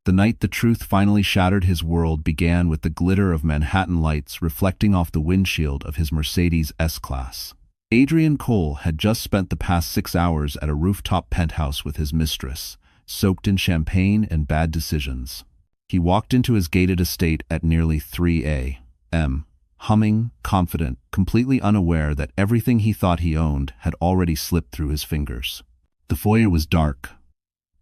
The night the truth finally shattered his world began with the glitter of Manhattan lights reflecting off the windshield of his Mercedes S-Class. Adrian Cole had just spent the past 6 hours at a rooftop penthouse with his mistress, soaked in champagne and bad decisions. He walked into his gated estate at nearly 3 a.m., humming, confident, completely unaware that everything he thought he owned had already slipped through his fingers. The foyer was dark.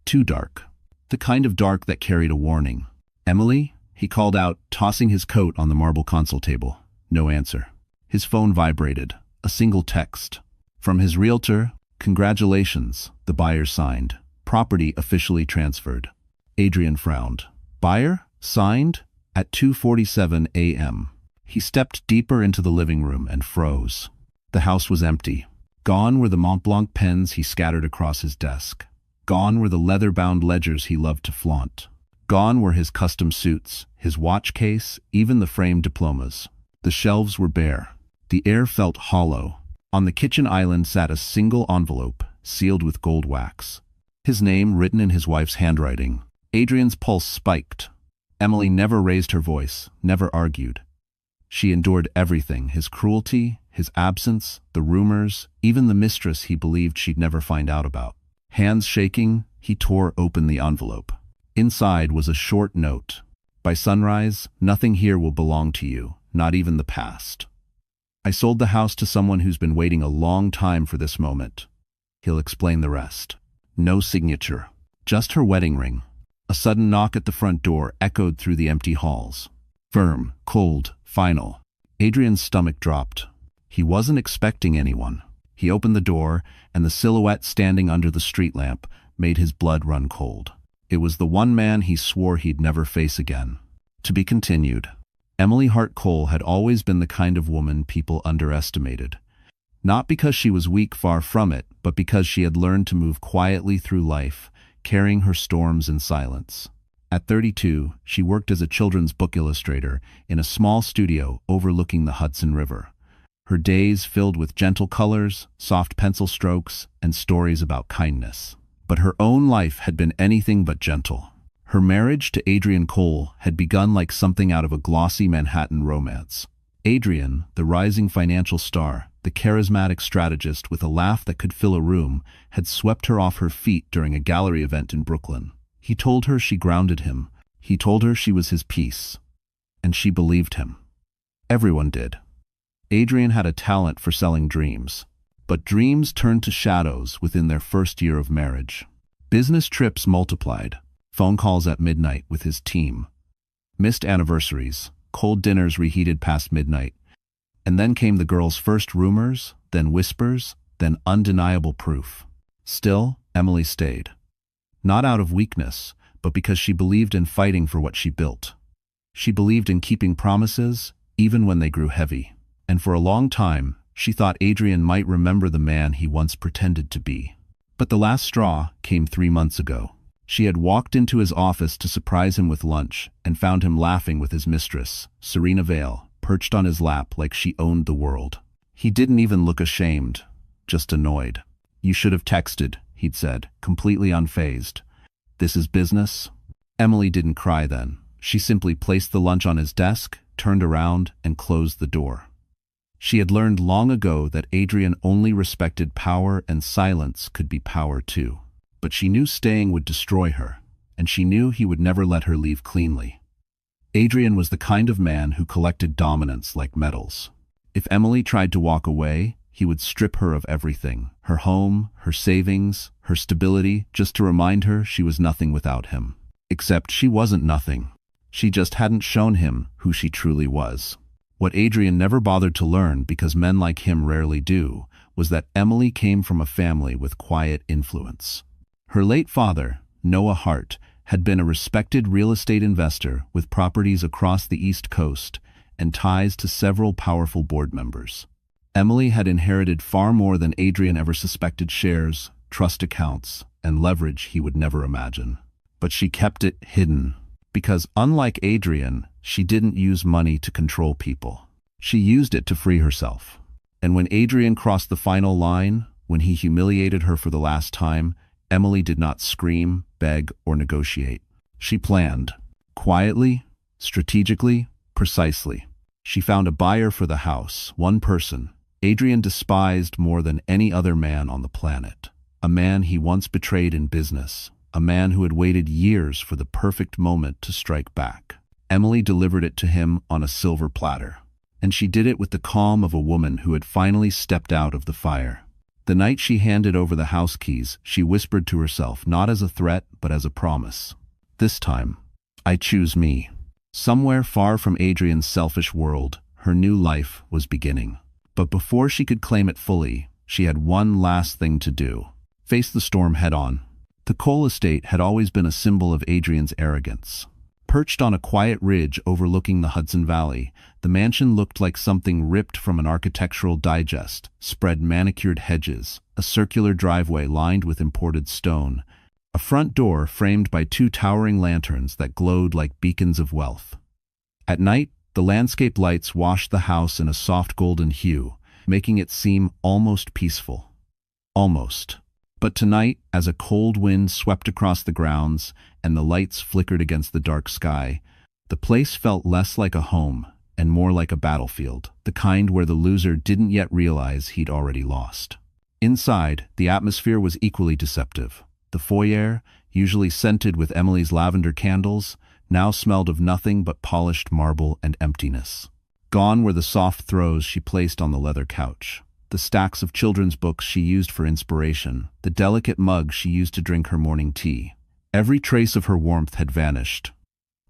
Too dark. The kind of dark that carried a warning. "Emily?" he called out, tossing his coat on the marble console table. No answer. His phone vibrated. A single text. From his realtor: "Congratulations, the buyer signed. Property officially transferred." Adrian frowned. Buyer? Signed? At 2:47 a.m. He stepped deeper into the living room and froze. The house was empty. Gone were the Mont Blanc pens he scattered across his desk. Gone were the leather-bound ledgers he loved to flaunt. Gone were his custom suits, his watch case, even the framed diplomas. The shelves were bare. The air felt hollow. On the kitchen island sat a single envelope, sealed with gold wax. His name written in his wife's handwriting. Adrian's pulse spiked. Emily never raised her voice, never argued. She endured everything: his cruelty, his absence, the rumors, even the mistress he believed she'd never find out about. Hands shaking, he tore open the envelope. Inside was a short note. "By sunrise, nothing here will belong to you, not even the past. I sold the house to someone who's been waiting a long time for this moment. He'll explain the rest." No signature. Just her wedding ring. A sudden knock at the front door echoed through the empty halls. Firm, cold, final. Adrian's stomach dropped. He wasn't expecting anyone. He opened the door, and the silhouette standing under the street lamp made his blood run cold. It was the one man he swore he'd never face again. To be continued. Emily Hart Cole had always been the kind of woman people underestimated. Not because she was weak, far from it, but because she had learned to move quietly through life, carrying her storms in silence. At 32, she worked as a children's book illustrator in a small studio overlooking the Hudson River. Her days filled with gentle colors, soft pencil strokes, and stories about kindness. But her own life had been anything but gentle. Her marriage to Adrian Cole had begun like something out of a glossy Manhattan romance. Adrian, the rising financial star, the charismatic strategist with a laugh that could fill a room, had swept her off her feet during a gallery event in Brooklyn. He told her she grounded him. He told her she was his peace. And she believed him. Everyone did. Adrian had a talent for selling dreams. But dreams turned to shadows within their first year of marriage. Business trips multiplied. Phone calls at midnight with his team. Missed anniversaries. Cold dinners reheated past midnight. And then came the girl's first rumors, then whispers, then undeniable proof. Still, Emily stayed. Not out of weakness, but because she believed in fighting for what she built. She believed in keeping promises, even when they grew heavy. And for a long time, she thought Adrian might remember the man he once pretended to be. But the last straw came 3 months ago. She had walked into his office to surprise him with lunch and found him laughing with his mistress, Serena Vale, perched on his lap like she owned the world. He didn't even look ashamed, just annoyed. "You should have texted," he'd said, completely unfazed. "This is business." Emily didn't cry then. She simply placed the lunch on his desk, turned around, and closed the door. She had learned long ago that Adrian only respected power, and silence could be power too. But she knew staying would destroy her, and she knew he would never let her leave cleanly. Adrian was the kind of man who collected dominance like medals. If Emily tried to walk away, he would strip her of everything: her home, her savings, her stability, just to remind her she was nothing without him. Except she wasn't nothing. She just hadn't shown him who she truly was. What Adrian never bothered to learn, because men like him rarely do, was that Emily came from a family with quiet influence. Her late father, Noah Hart, had been a respected real estate investor with properties across the East Coast and ties to several powerful board members. Emily had inherited far more than Adrian ever suspected: shares, trust accounts, and leverage he would never imagine. But she kept it hidden, because unlike Adrian, she didn't use money to control people. She used it to free herself. And when Adrian crossed the final line, when he humiliated her for the last time, Emily did not scream, beg, or negotiate. She planned. Quietly, strategically, precisely. She found a buyer for the house, one person Adrian despised more than any other man on the planet. A man he once betrayed in business. A man who had waited years for the perfect moment to strike back. Emily delivered it to him on a silver platter. And she did it with the calm of a woman who had finally stepped out of the fire. The night she handed over the house keys, she whispered to herself, not as a threat, but as a promise. This time, I choose me. Somewhere far from Adrian's selfish world, her new life was beginning. But before she could claim it fully, she had one last thing to do. Face the storm head-on. The Cole estate had always been a symbol of Adrian's arrogance. Perched on a quiet ridge overlooking the Hudson Valley, the mansion looked like something ripped from an architectural digest, spread manicured hedges, a circular driveway lined with imported stone, a front door framed by two towering lanterns that glowed like beacons of wealth. At night, the landscape lights washed the house in a soft golden hue, making it seem almost peaceful. Almost. But tonight, as a cold wind swept across the grounds and the lights flickered against the dark sky, the place felt less like a home and more like a battlefield, the kind where the loser didn't yet realize he'd already lost. Inside, the atmosphere was equally deceptive. The foyer, usually scented with Emily's lavender candles, now smelled of nothing but polished marble and emptiness. Gone were the soft throws she placed on the leather couch, the stacks of children's books she used for inspiration, the delicate mug she used to drink her morning tea. Every trace of her warmth had vanished,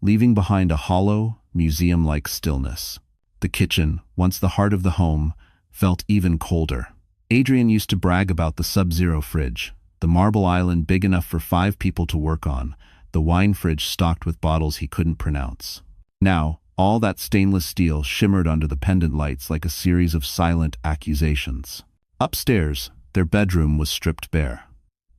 leaving behind a hollow, museum-like stillness. The kitchen, once the heart of the home, felt even colder. Adrian used to brag about the sub-zero fridge, the marble island big enough for 5 people to work on, the wine fridge stocked with bottles he couldn't pronounce. Now, all that stainless steel shimmered under the pendant lights like a series of silent accusations. Upstairs, their bedroom was stripped bare.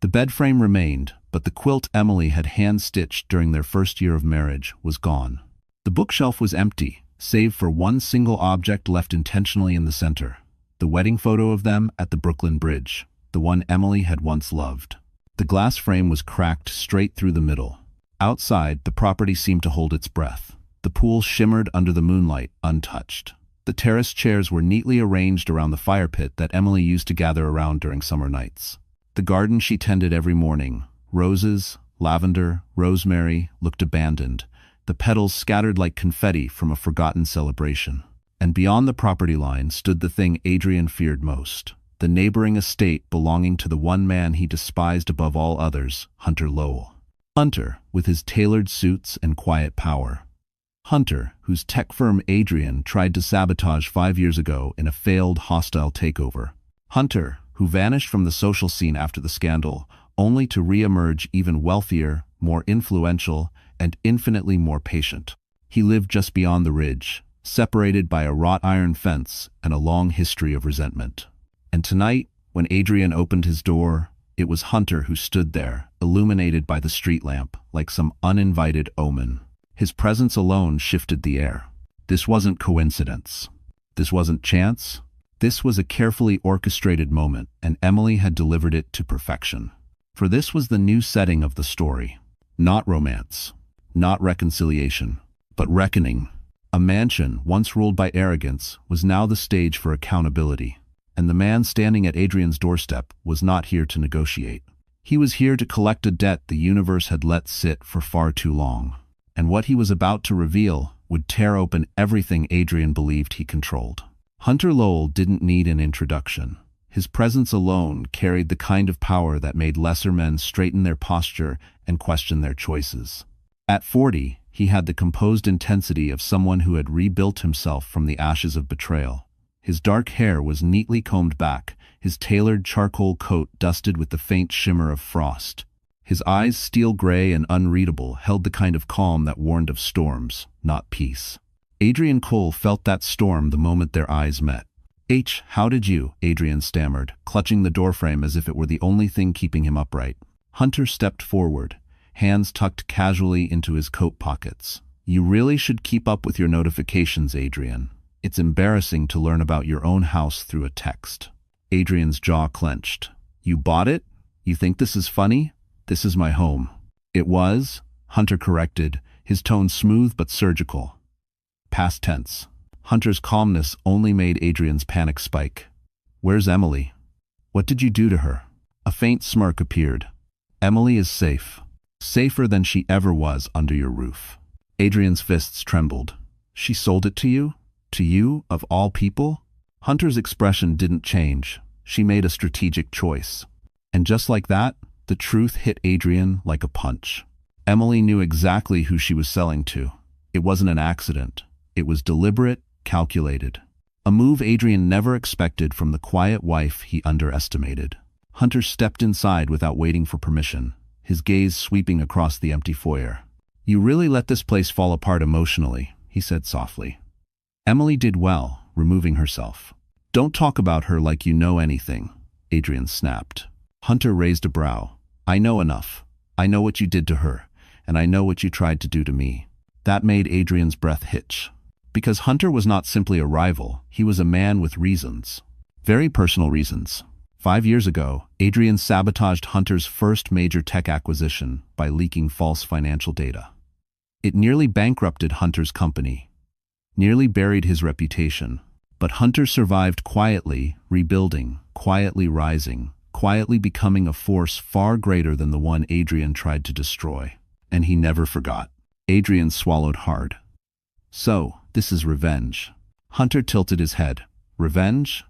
The bed frame remained, but the quilt Emily had hand-stitched during their first year of marriage was gone. The bookshelf was empty, save for one single object left intentionally in the center, the wedding photo of them at the Brooklyn Bridge, the one Emily had once loved. The glass frame was cracked straight through the middle. Outside, the property seemed to hold its breath. The pool shimmered under the moonlight, untouched. The terrace chairs were neatly arranged around the fire pit that Emily used to gather around during summer nights. The garden she tended every morning, roses, lavender, rosemary, looked abandoned, the petals scattered like confetti from a forgotten celebration. And beyond the property line stood the thing Adrian feared most, the neighboring estate belonging to the one man he despised above all others, Hunter Lowell. Hunter, with his tailored suits and quiet power. Hunter, whose tech firm Adrian tried to sabotage 5 years ago in a failed hostile takeover. Hunter, who vanished from the social scene after the scandal, only to re-emerge even wealthier, more influential, and infinitely more patient. He lived just beyond the ridge, separated by a wrought iron fence and a long history of resentment. And tonight, when Adrian opened his door, it was Hunter who stood there, illuminated by the street lamp, like some uninvited omen. His presence alone shifted the air. This wasn't coincidence. This wasn't chance. This was a carefully orchestrated moment, and Emily had delivered it to perfection. For this was the new setting of the story. Not romance, not reconciliation, but reckoning. A mansion, once ruled by arrogance, was now the stage for accountability. And the man standing at Adrian's doorstep was not here to negotiate. He was here to collect a debt the universe had let sit for far too long. And what he was about to reveal would tear open everything Adrian believed he controlled. Hunter Lowell didn't need an introduction. His presence alone carried the kind of power that made lesser men straighten their posture and question their choices. At 40, he had the composed intensity of someone who had rebuilt himself from the ashes of betrayal. His dark hair was neatly combed back, his tailored charcoal coat dusted with the faint shimmer of frost. His eyes, steel gray and unreadable, held the kind of calm that warned of storms, not peace. Adrian Cole felt that storm the moment their eyes met. How did you?" Adrian stammered, clutching the doorframe as if it were the only thing keeping him upright. Hunter stepped forward, hands tucked casually into his coat pockets. "You really should keep up with your notifications, Adrian. It's embarrassing to learn about your own house through a text." Adrian's jaw clenched. "You bought it? You think this is funny? This is my home." It was, Hunter corrected, his tone smooth but surgical. Past tense. Hunter's calmness only made Adrian's panic spike. Where's Emily? What did you do to her? A faint smirk appeared. Emily is safe. Safer than she ever was under your roof. Adrian's fists trembled. She sold it to you? To you, of all people? Hunter's expression didn't change. She made a strategic choice. And just like that, the truth hit Adrian like a punch. Emily knew exactly who she was selling to. It wasn't an accident. It was deliberate, calculated. A move Adrian never expected from the quiet wife he underestimated. Hunter stepped inside without waiting for permission, his gaze sweeping across the empty foyer. You really let this place fall apart emotionally, he said softly. Emily did well, removing herself. Don't talk about her like you know anything, Adrian snapped. Hunter raised a brow. I know enough. I know what you did to her, and I know what you tried to do to me. That made Adrian's breath hitch. Because Hunter was not simply a rival, he was a man with reasons. Very personal reasons. 5 years ago, Adrian sabotaged Hunter's first major tech acquisition by leaking false financial data. It nearly bankrupted Hunter's company, nearly buried his reputation. But Hunter survived quietly, rebuilding, quietly rising, quietly becoming a force far greater than the one Adrian tried to destroy. And he never forgot. Adrian swallowed hard. So, this is revenge. Hunter tilted his head. Revenge?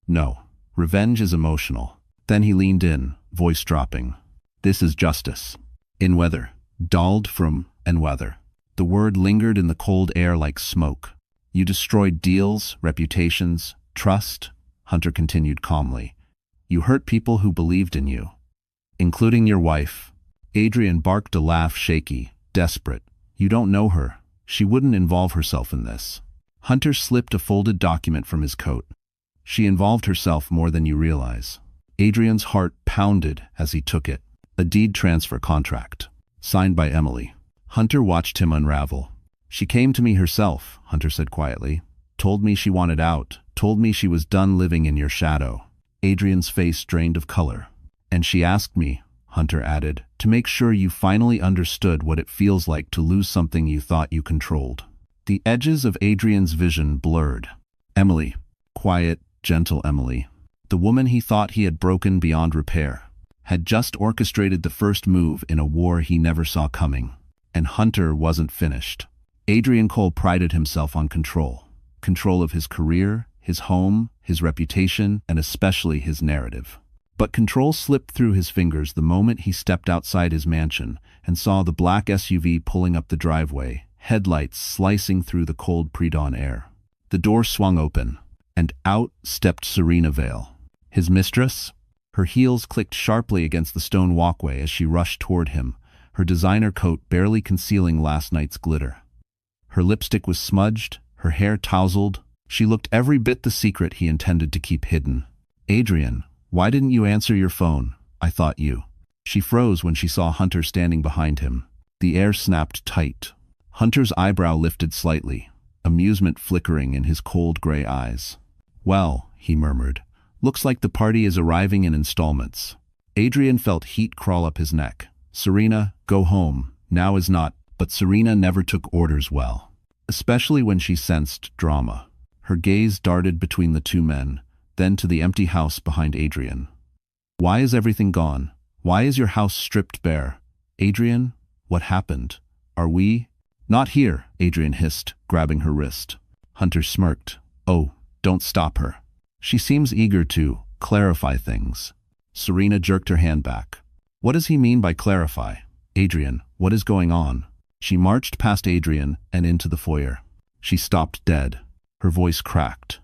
No. Revenge is emotional. Then he leaned in, voice dropping. This is justice. In weather. Dulled from and weather. The word lingered in the cold air like smoke. You destroyed deals, reputations, trust, Hunter continued calmly. You hurt people who believed in you. Including your wife. Adrian barked a laugh, shaky, desperate. You don't know her. She wouldn't involve herself in this. Hunter slipped a folded document from his coat. She involved herself more than you realize. Adrian's heart pounded as he took it. A deed transfer contract. Signed by Emily. Hunter watched him unravel. She came to me herself, Hunter said quietly. Told me she wanted out. Told me she was done living in your shadow. Adrian's face drained of color. And she asked me, Hunter added, to make sure you finally understood what it feels like to lose something you thought you controlled. The edges of Adrian's vision blurred. Emily. Quiet, gentle Emily. The woman he thought he had broken beyond repair. Had just orchestrated the first move in a war he never saw coming. And Hunter wasn't finished. Adrian Cole prided himself on control. Control of his career, his home, his reputation, and especially his narrative. But control slipped through his fingers the moment he stepped outside his mansion and saw the black SUV pulling up the driveway, headlights slicing through the cold pre-dawn air. The door swung open, and out stepped Serena Vale. His mistress? Her heels clicked sharply against the stone walkway as she rushed toward him, her designer coat barely concealing last night's glitter. Her lipstick was smudged, her hair tousled. She looked every bit the secret he intended to keep hidden. Adrian, why didn't you answer your phone? I thought you. She froze when she saw Hunter standing behind him. The air snapped tight. Hunter's eyebrow lifted slightly, amusement flickering in his cold gray eyes. Well, he murmured, looks like the party is arriving in installments. Adrian felt heat crawl up his neck. Serena, go home. Now is not. But Serena never took orders well, especially when she sensed drama. Her gaze darted between the two men, then to the empty house behind Adrian. Why is everything gone? Why is your house stripped bare? Adrian, what happened? Are we? Not here, Adrian hissed, grabbing her wrist. Hunter smirked. Oh, don't stop her. She seems eager to clarify things. Serena jerked her hand back. What does he mean by clarify? Adrian, what is going on? She marched past Adrian and into the foyer. She stopped dead. Her voice cracked.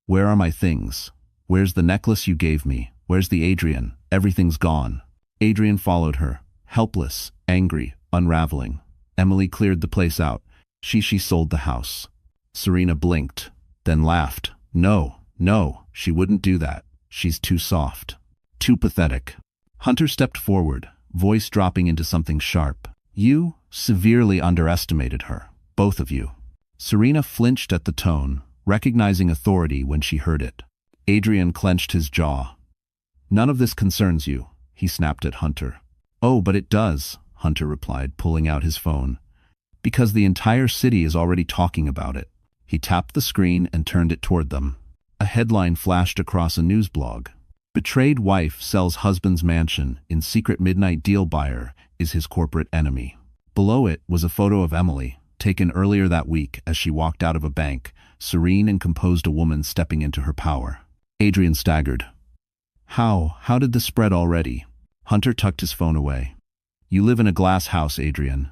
Where are my things? Where's the necklace you gave me? Where's the Adrian? Everything's gone. Adrian followed her, helpless, angry, unraveling. Emily cleared the place out. She sold the house. Serena blinked, then laughed. No, she wouldn't do that. She's too soft. Too pathetic. Hunter stepped forward, voice dropping into something sharp. You severely underestimated her, both of you. Serena flinched at the tone, recognizing authority when she heard it. Adrian clenched his jaw. None of this concerns you, he snapped at Hunter. Oh, but it does, Hunter replied, pulling out his phone. Because the entire city is already talking about it. He tapped the screen and turned it toward them. A headline flashed across a news blog. Betrayed wife sells husband's mansion in secret midnight deal buyer is his corporate enemy. Below it was a photo of Emily, taken earlier that week as she walked out of a bank, serene and composed, a woman stepping into her power. Adrian staggered. How did this spread already? Hunter tucked his phone away. You live in a glass house, Adrian.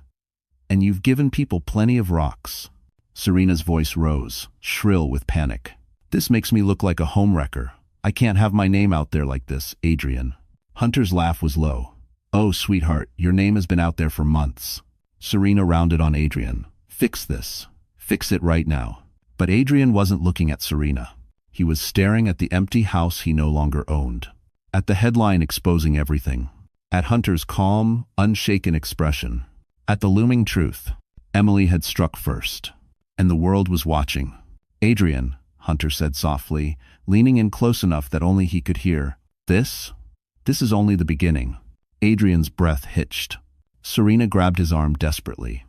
And you've given people plenty of rocks. Serena's voice rose, shrill with panic. This makes me look like a homewrecker. I can't have my name out there like this, Adrian. Hunter's laugh was low. Oh, sweetheart, your name has been out there for months. Serena rounded on Adrian. Fix this. Fix it right now. But Adrian wasn't looking at Serena. He was staring at the empty house he no longer owned. At the headline exposing everything. At Hunter's calm, unshaken expression. At the looming truth. Emily had struck first. And the world was watching. Adrian, Hunter said softly, leaning in close enough that only he could hear. This is only the beginning. Adrian's breath hitched. Serena grabbed his arm desperately.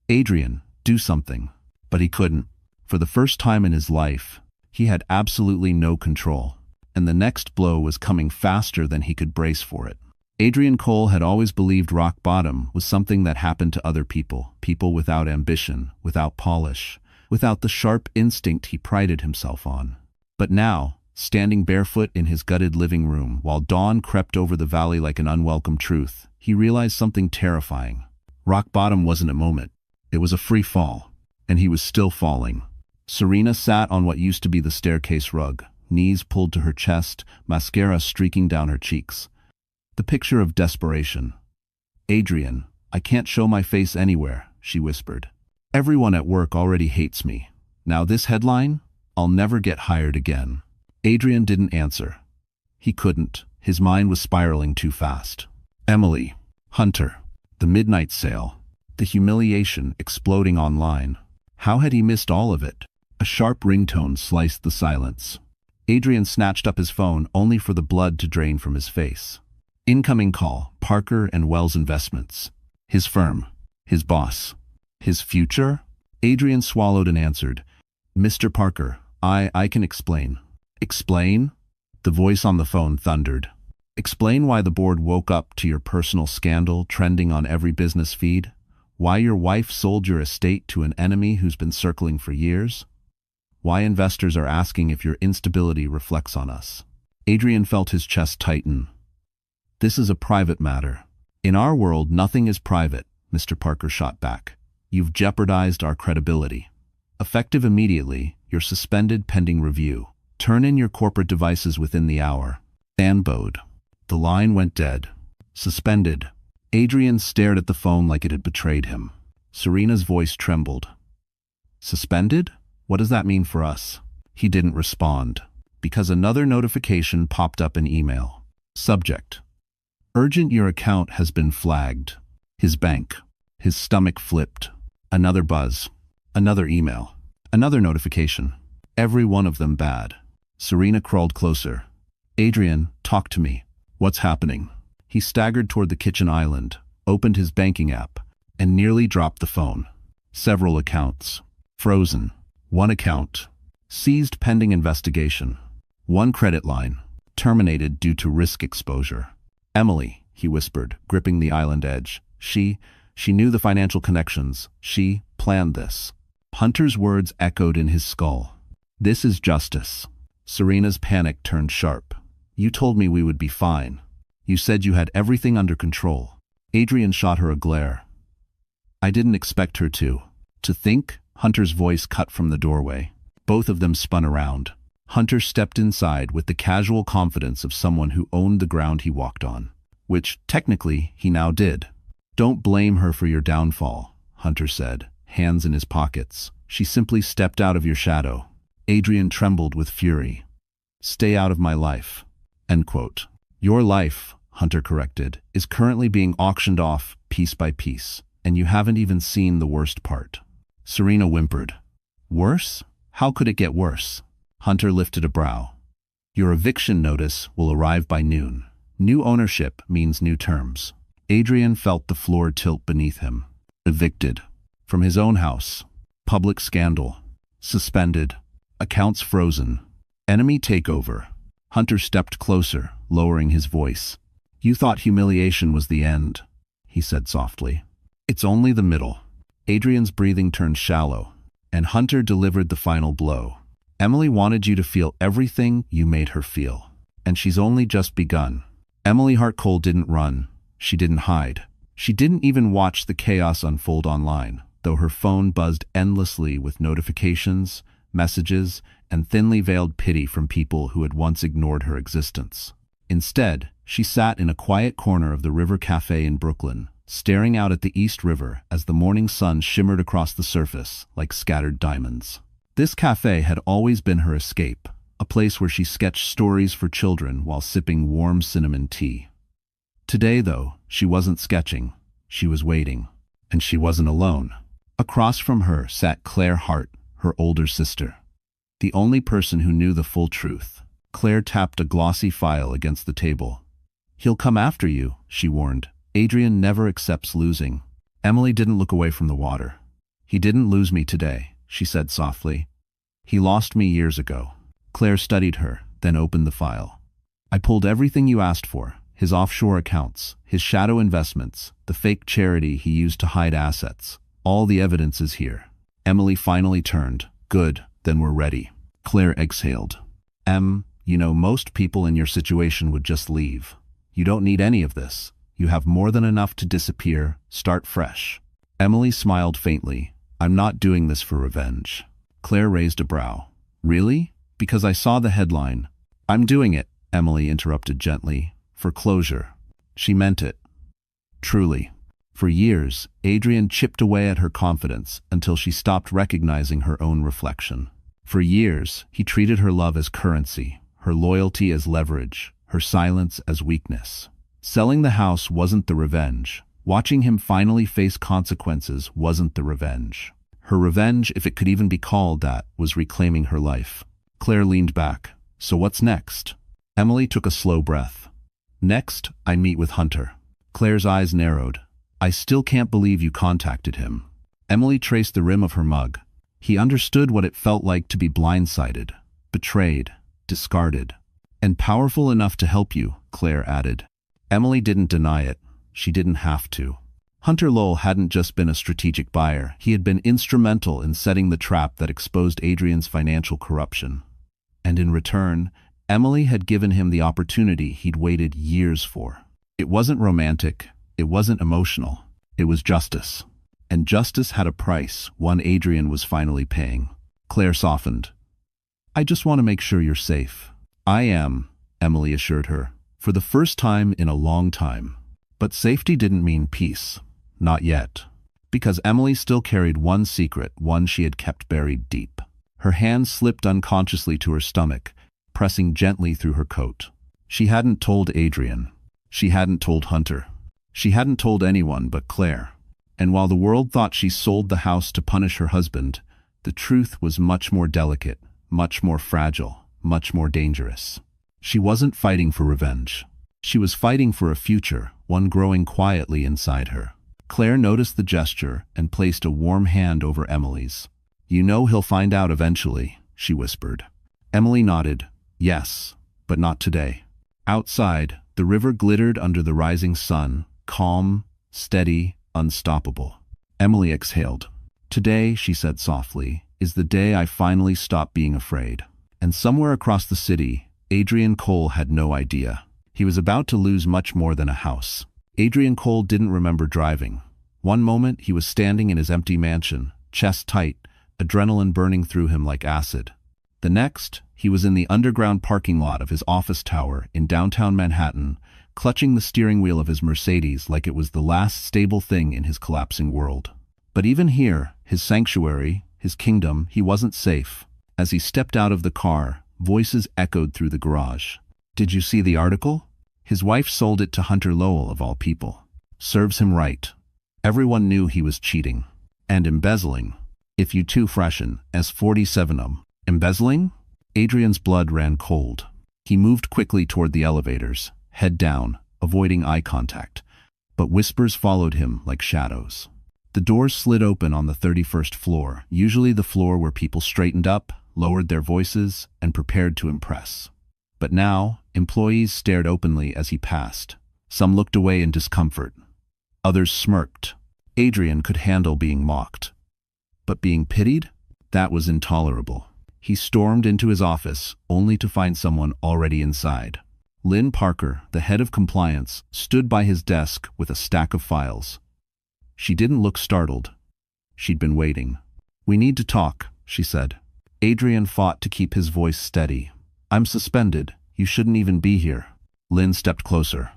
Adrian, do something. But he couldn't. For the first time in his life, he had absolutely no control. And the next blow was coming faster than he could brace for it. Adrian Cole had always believed rock bottom was something that happened to other people, people without ambition, without polish, without the sharp instinct he prided himself on. But now, standing barefoot in his gutted living room while dawn crept over the valley like an unwelcome truth, he realized something terrifying. Rock bottom wasn't a moment. It was a free fall. And he was still falling. Serena sat on what used to be the staircase rug, knees pulled to her chest, mascara streaking down her cheeks. The picture of desperation. Adrian, I can't show my face anywhere, she whispered. Everyone at work already hates me. Now this headline? I'll never get hired again. Adrian didn't answer. He couldn't. His mind was spiraling too fast. Emily, Hunter, the midnight sale, the humiliation exploding online. How had he missed all of it? A sharp ringtone sliced the silence. Adrian snatched up his phone only for the blood to drain from his face. Incoming call, Parker and Wells Investments. His firm. His boss. His future? Adrian swallowed and answered. Mr. Parker, I can explain. Explain? The voice on the phone thundered. Explain why the board woke up to your personal scandal trending on every business feed? Why your wife sold your estate to an enemy who's been circling for years? Why investors are asking if your instability reflects on us? Adrian felt his chest tighten. This is a private matter. In our world, nothing is private, Mr. Parker shot back. You've jeopardized our credibility. Effective immediately, you're suspended pending review. Turn in your corporate devices within the hour. Dan bowed. The line went dead. Suspended. Adrian stared at the phone like it had betrayed him. Serena's voice trembled. Suspended? What does that mean for us? He didn't respond, because another notification popped up in email. Subject. Urgent, your account has been flagged. His bank. His stomach flipped. Another buzz. Another email. Another notification. Every one of them bad. Serena crawled closer. Adrian, talk to me. What's happening? He staggered toward the kitchen island, opened his banking app, and nearly dropped the phone. Several accounts. Frozen. One account. Seized pending investigation. One credit line. Terminated due to risk exposure. Emily, he whispered, gripping the island edge. She knew the financial connections. She planned this. Hunter's words echoed in his skull. This is justice. Serena's panic turned sharp. You told me we would be fine. You said you had everything under control. Adrian shot her a glare. I didn't expect her to. To think? Hunter's voice cut from the doorway. Both of them spun around. Hunter stepped inside with the casual confidence of someone who owned the ground he walked on. Which, technically, he now did. Don't blame her for your downfall, Hunter said, hands in his pockets. She simply stepped out of your shadow. Adrian trembled with fury. Stay out of my life. End quote. Your life, Hunter corrected, is currently being auctioned off piece by piece, and you haven't even seen the worst part. Serena whimpered. Worse? How could it get worse? Hunter lifted a brow. Your eviction notice will arrive by noon. New ownership means new terms. Adrian felt the floor tilt beneath him. Evicted. From his own house. Public scandal. Suspended. Accounts frozen. Enemy takeover. Hunter stepped closer, lowering his voice. "You thought humiliation was the end," he said softly. "It's only the middle." Adrian's breathing turned shallow, and Hunter delivered the final blow. "Emily wanted you to feel everything you made her feel, and she's only just begun." Emily Hart-Cole didn't run. She didn't hide. She didn't even watch the chaos unfold online, though her phone buzzed endlessly with notifications, messages, and thinly veiled pity from people who had once ignored her existence. Instead, she sat in a quiet corner of the River Cafe in Brooklyn, staring out at the East River as the morning sun shimmered across the surface like scattered diamonds. This cafe had always been her escape, a place where she sketched stories for children while sipping warm cinnamon tea. Today, though, she wasn't sketching. She was waiting. And she wasn't alone. Across from her sat Claire Hart, her older sister. The only person who knew the full truth. Claire tapped a glossy file against the table. "He'll come after you," she warned. "Adrian never accepts losing." Emily didn't look away from the water. "He didn't lose me today," she said softly. "He lost me years ago." Claire studied her, then opened the file. "I pulled everything you asked for. His offshore accounts, his shadow investments, the fake charity he used to hide assets. All the evidence is here." Emily finally turned. "Good, then we're ready." Claire exhaled. You know, most people in your situation would just leave. You don't need any of this. You have more than enough to disappear, start fresh." Emily smiled faintly. "I'm not doing this for revenge." Claire raised a brow. "Really? Because I saw the headline." "I'm doing it," Emily interrupted gently, "for closure." She meant it. Truly. For years, Adrian chipped away at her confidence until she stopped recognizing her own reflection. For years, he treated her love as currency, her loyalty as leverage, her silence as weakness. Selling the house wasn't the revenge. Watching him finally face consequences wasn't the revenge. Her revenge, if it could even be called that, was reclaiming her life. Claire leaned back. "So what's next?" Emily took a slow breath. "Next, I meet with Hunter." Claire's eyes narrowed. "I still can't believe you contacted him." Emily traced the rim of her mug. He understood what it felt like to be blindsided, betrayed, discarded. "And powerful enough to help you," Claire added. Emily didn't deny it. She didn't have to. Hunter Lowell hadn't just been a strategic buyer. He had been instrumental in setting the trap that exposed Adrian's financial corruption. And in return, Emily had given him the opportunity he'd waited years for. It wasn't romantic. It wasn't emotional. It was justice. And justice had a price, one Adrian was finally paying. Claire softened. "I just want to make sure you're safe." "I am," Emily assured her, "for the first time in a long time." But safety didn't mean peace. Not yet. Because Emily still carried one secret, one she had kept buried deep. Her hand slipped unconsciously to her stomach, pressing gently through her coat. She hadn't told Adrian. She hadn't told Hunter. She hadn't told anyone but Claire. And while the world thought she sold the house to punish her husband, the truth was much more delicate, much more fragile, much more dangerous. She wasn't fighting for revenge. She was fighting for a future, one growing quietly inside her. Claire noticed the gesture and placed a warm hand over Emily's. "You know he'll find out eventually," she whispered. Emily nodded. "Yes, but not today." Outside, the river glittered under the rising sun, calm, steady, unstoppable. Emily exhaled. "Today," she said softly, "is the day I finally stop being afraid." And somewhere across the city, Adrian Cole had no idea. He was about to lose much more than a house. Adrian Cole didn't remember driving. One moment, he was standing in his empty mansion, chest tight, adrenaline burning through him like acid. The next, he was in the underground parking lot of his office tower in downtown Manhattan, clutching the steering wheel of his Mercedes like it was the last stable thing in his collapsing world. But even here, his sanctuary, his kingdom, he wasn't safe. As he stepped out of the car, voices echoed through the garage. "Did you see the article? His wife sold it to Hunter Lowell, of all people. Serves him right. Everyone knew he was cheating. And embezzling. If you too freshen, S47 Embezzling?" Adrian's blood ran cold. He moved quickly toward the elevators, head down, avoiding eye contact. but whispers followed him like shadows. The doors slid open on the 31st floor, usually the floor where people straightened up, lowered their voices, and prepared to impress. But now, employees stared openly as he passed. Some looked away in discomfort. Others smirked. Adrian could handle being mocked. But being pitied? That was intolerable. He stormed into his office, only to find someone already inside. Lynn Parker, the head of compliance, stood by his desk with a stack of files. She didn't look startled. She'd been waiting. "We need to talk," she said. Adrian fought to keep his voice steady. "I'm suspended. You shouldn't even be here." Lynn stepped closer.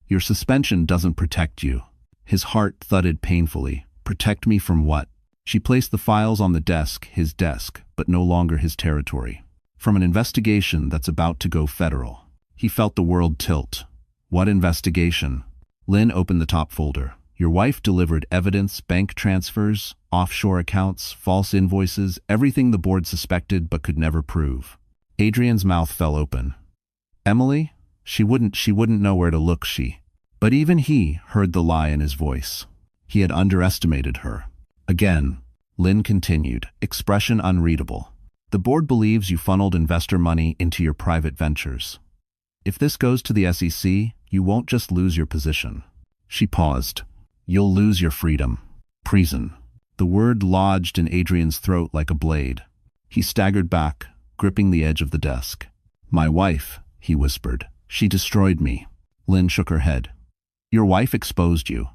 "Your suspension doesn't protect you." His heart thudded painfully. "Protect me from what?" She placed the files on the desk, his desk, but no longer his territory. "From an investigation that's about to go federal." He felt the world tilt. "What investigation?" Lynn opened the top folder. "Your wife delivered evidence, bank transfers, offshore accounts, false invoices, everything the board suspected but could never prove." Adrian's mouth fell open. "Emily? She wouldn't know where to look, she." But even he heard the lie in his voice. He had underestimated her. Again, Lynn continued, expression unreadable. "The board believes you funneled investor money into your private ventures. If this goes to the SEC, you won't just lose your position." She paused. "You'll lose your freedom. Prison." The word lodged in Adrian's throat like a blade. He staggered back, gripping the edge of the desk. "My wife," he whispered. "She destroyed me." Lynn shook her head. "Your wife exposed you.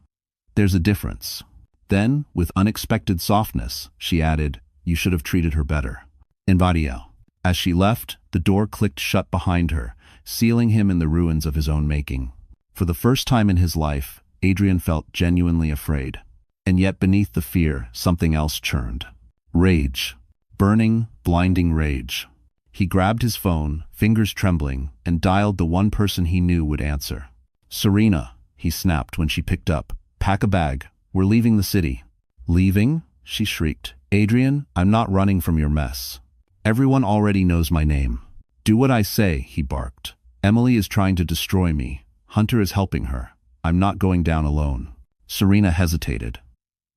There's a difference." Then, with unexpected softness, she added, "You should have treated her better." Invadio. As she left, the door clicked shut behind her, sealing him in the ruins of his own making. For the first time in his life, Adrian felt genuinely afraid. And yet beneath the fear, something else churned. Rage. Burning, blinding rage. He grabbed his phone, fingers trembling, and dialed the one person he knew would answer. "Serena," he snapped when she picked up. "Pack a bag. We're leaving the city." "Leaving?" she shrieked. "Adrian, I'm not running from your mess. Everyone already knows my name." "Do what I say," he barked. "Emily is trying to destroy me. Hunter is helping her. I'm not going down alone." Serena hesitated.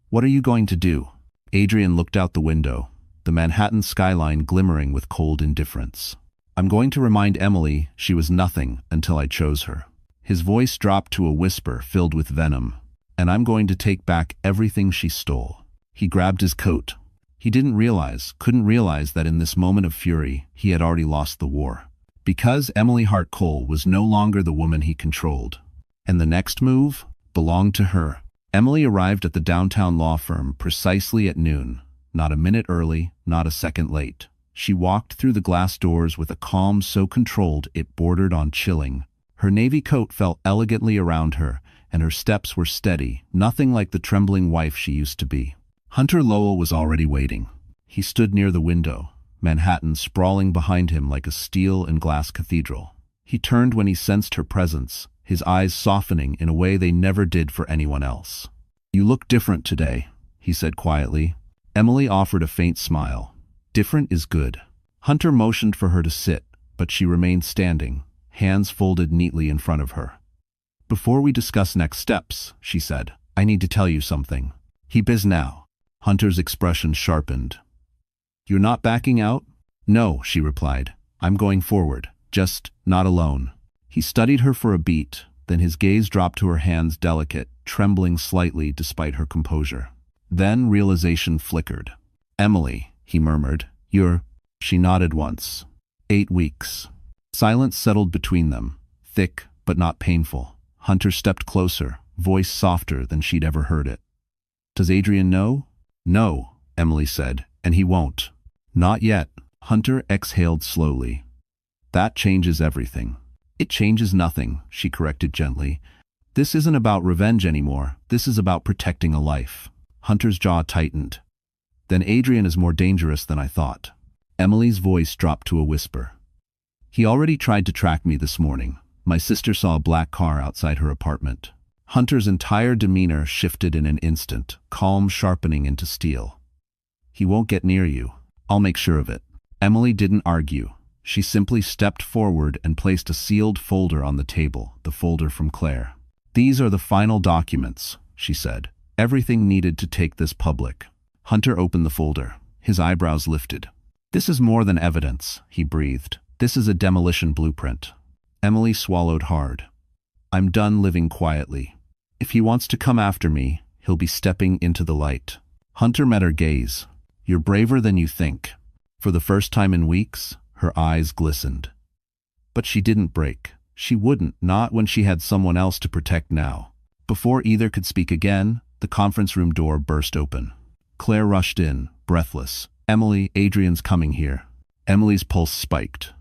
"What are you going to do?" Adrian looked out the window, the Manhattan skyline glimmering with cold indifference. "I'm going to remind Emily she was nothing until I chose her." His voice dropped to a whisper filled with venom. "And I'm going to take back everything she stole." He grabbed his coat. He couldn't realize that in this moment of fury, he had already lost the war. Because Emily Hart Cole was no longer the woman he controlled. And the next move belonged to her. Emily arrived at the downtown law firm precisely at noon, not a minute early, not a second late. She walked through the glass doors with a calm so controlled it bordered on chilling. Her navy coat fell elegantly around her, and her steps were steady, nothing like the trembling wife she used to be. Hunter Lowell was already waiting. He stood near the window, Manhattan sprawling behind him like a steel and glass cathedral. He turned when he sensed her presence, his eyes softening in a way they never did for anyone else. "You look different today," he said quietly. Emily offered a faint smile. "Different is good." Hunter motioned for her to sit, but she remained standing, hands folded neatly in front of her. "Before we discuss next steps," she said, "I need to tell you something." "He biz now." Hunter's expression sharpened. "You're not backing out?" "No," she replied. "I'm going forward, just not alone." He studied her for a beat, then his gaze dropped to her hands, delicate, trembling slightly despite her composure. Then realization flickered. "Emily," he murmured, "you're—" She nodded once. 8 weeks. Silence settled between them, thick but not painful. Hunter stepped closer, voice softer than she'd ever heard it. "Does Adrian know?" "No," Emily said, "and he won't." "Not yet." Hunter exhaled slowly. "That changes everything." "It changes nothing," she corrected gently. "This isn't about revenge anymore. This is about protecting a life." Hunter's jaw tightened. "Then Adrian is more dangerous than I thought." Emily's voice dropped to a whisper. "He already tried to track me this morning. My sister saw a black car outside her apartment." Hunter's entire demeanor shifted in an instant, calm sharpening into steel. "He won't get near you. I'll make sure of it." Emily didn't argue. She simply stepped forward and placed a sealed folder on the table, the folder from Claire. These are the final documents, she said. Everything needed to take this public. Hunter opened the folder. His eyebrows lifted. This is more than evidence, he breathed. This is a demolition blueprint. Emily swallowed hard. I'm done living quietly. If he wants to come after me, he'll be stepping into the light. Hunter met her gaze. You're braver than you think. For the first time in weeks, her eyes glistened. But she didn't break. She wouldn't, not when she had someone else to protect now. Before either could speak again, the conference room door burst open. Claire rushed in, breathless. Emily, Adrian's coming here. Emily's pulse spiked.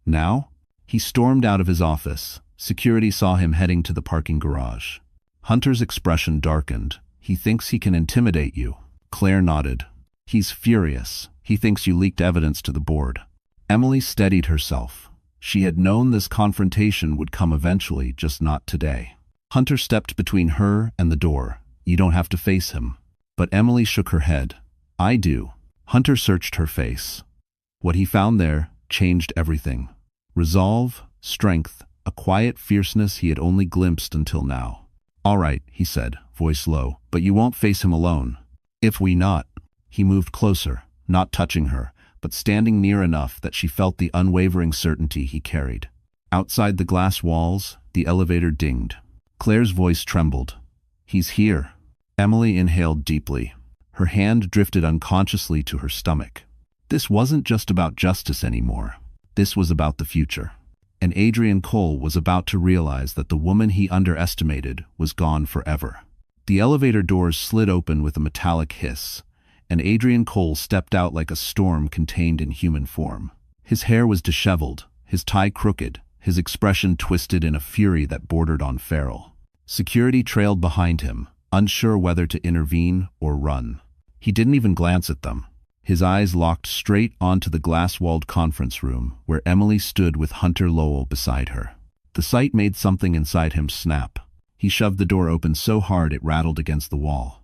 Now? He stormed out of his office. Security saw him heading to the parking garage. Hunter's expression darkened. He thinks he can intimidate you. Claire nodded. He's furious. He thinks you leaked evidence to the board. Emily steadied herself. She had known this confrontation would come eventually, just not today. Hunter stepped between her and the door. You don't have to face him. But Emily shook her head. I do. Hunter searched her face. What he found there changed everything. Resolve, strength, a quiet fierceness he had only glimpsed until now. All right, he said, voice low, but you won't face him alone. If we not. He moved closer, not touching her, but standing near enough that she felt the unwavering certainty he carried. Outside the glass walls, the elevator dinged. Claire's voice trembled. He's here. Emily inhaled deeply. Her hand drifted unconsciously to her stomach. This wasn't just about justice anymore. This was about the future. And Adrian Cole was about to realize that the woman he underestimated was gone forever. The elevator doors slid open with a metallic hiss, and Adrian Cole stepped out like a storm contained in human form. His hair was disheveled, his tie crooked, his expression twisted in a fury that bordered on feral. Security trailed behind him, unsure whether to intervene or run. He didn't even glance at them. His eyes locked straight onto the glass-walled conference room where Emily stood with Hunter Lowell beside her. The sight made something inside him snap. He shoved the door open so hard it rattled against the wall.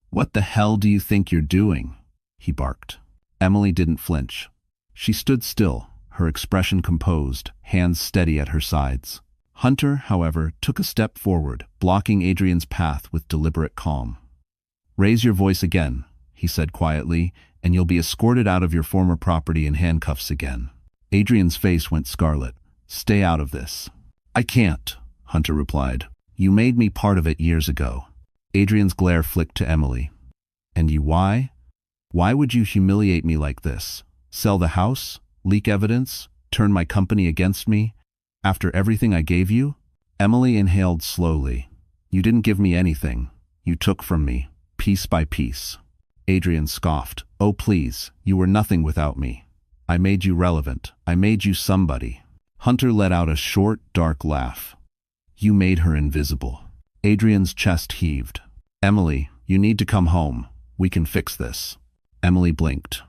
What the hell do you think you're doing? He barked. Emily didn't flinch. She stood still, her expression composed, hands steady at her sides. Hunter, however, took a step forward, blocking Adrian's path with deliberate calm. Raise your voice again, he said quietly, and you'll be escorted out of your former property in handcuffs again. Adrian's face went scarlet. Stay out of this. I can't, Hunter replied. You made me part of it years ago. Adrian's glare flicked to Emily. And you why? Why would you humiliate me like this? Sell the house? Leak evidence? Turn my company against me? After everything I gave you? Emily inhaled slowly. You didn't give me anything. You took from me, piece by piece. Adrian scoffed. Oh please, you were nothing without me. I made you relevant. I made you somebody. Hunter let out a short, dark laugh. You made her invisible. Adrian's chest heaved. Emily, you need to come home. We can fix this. Emily blinked.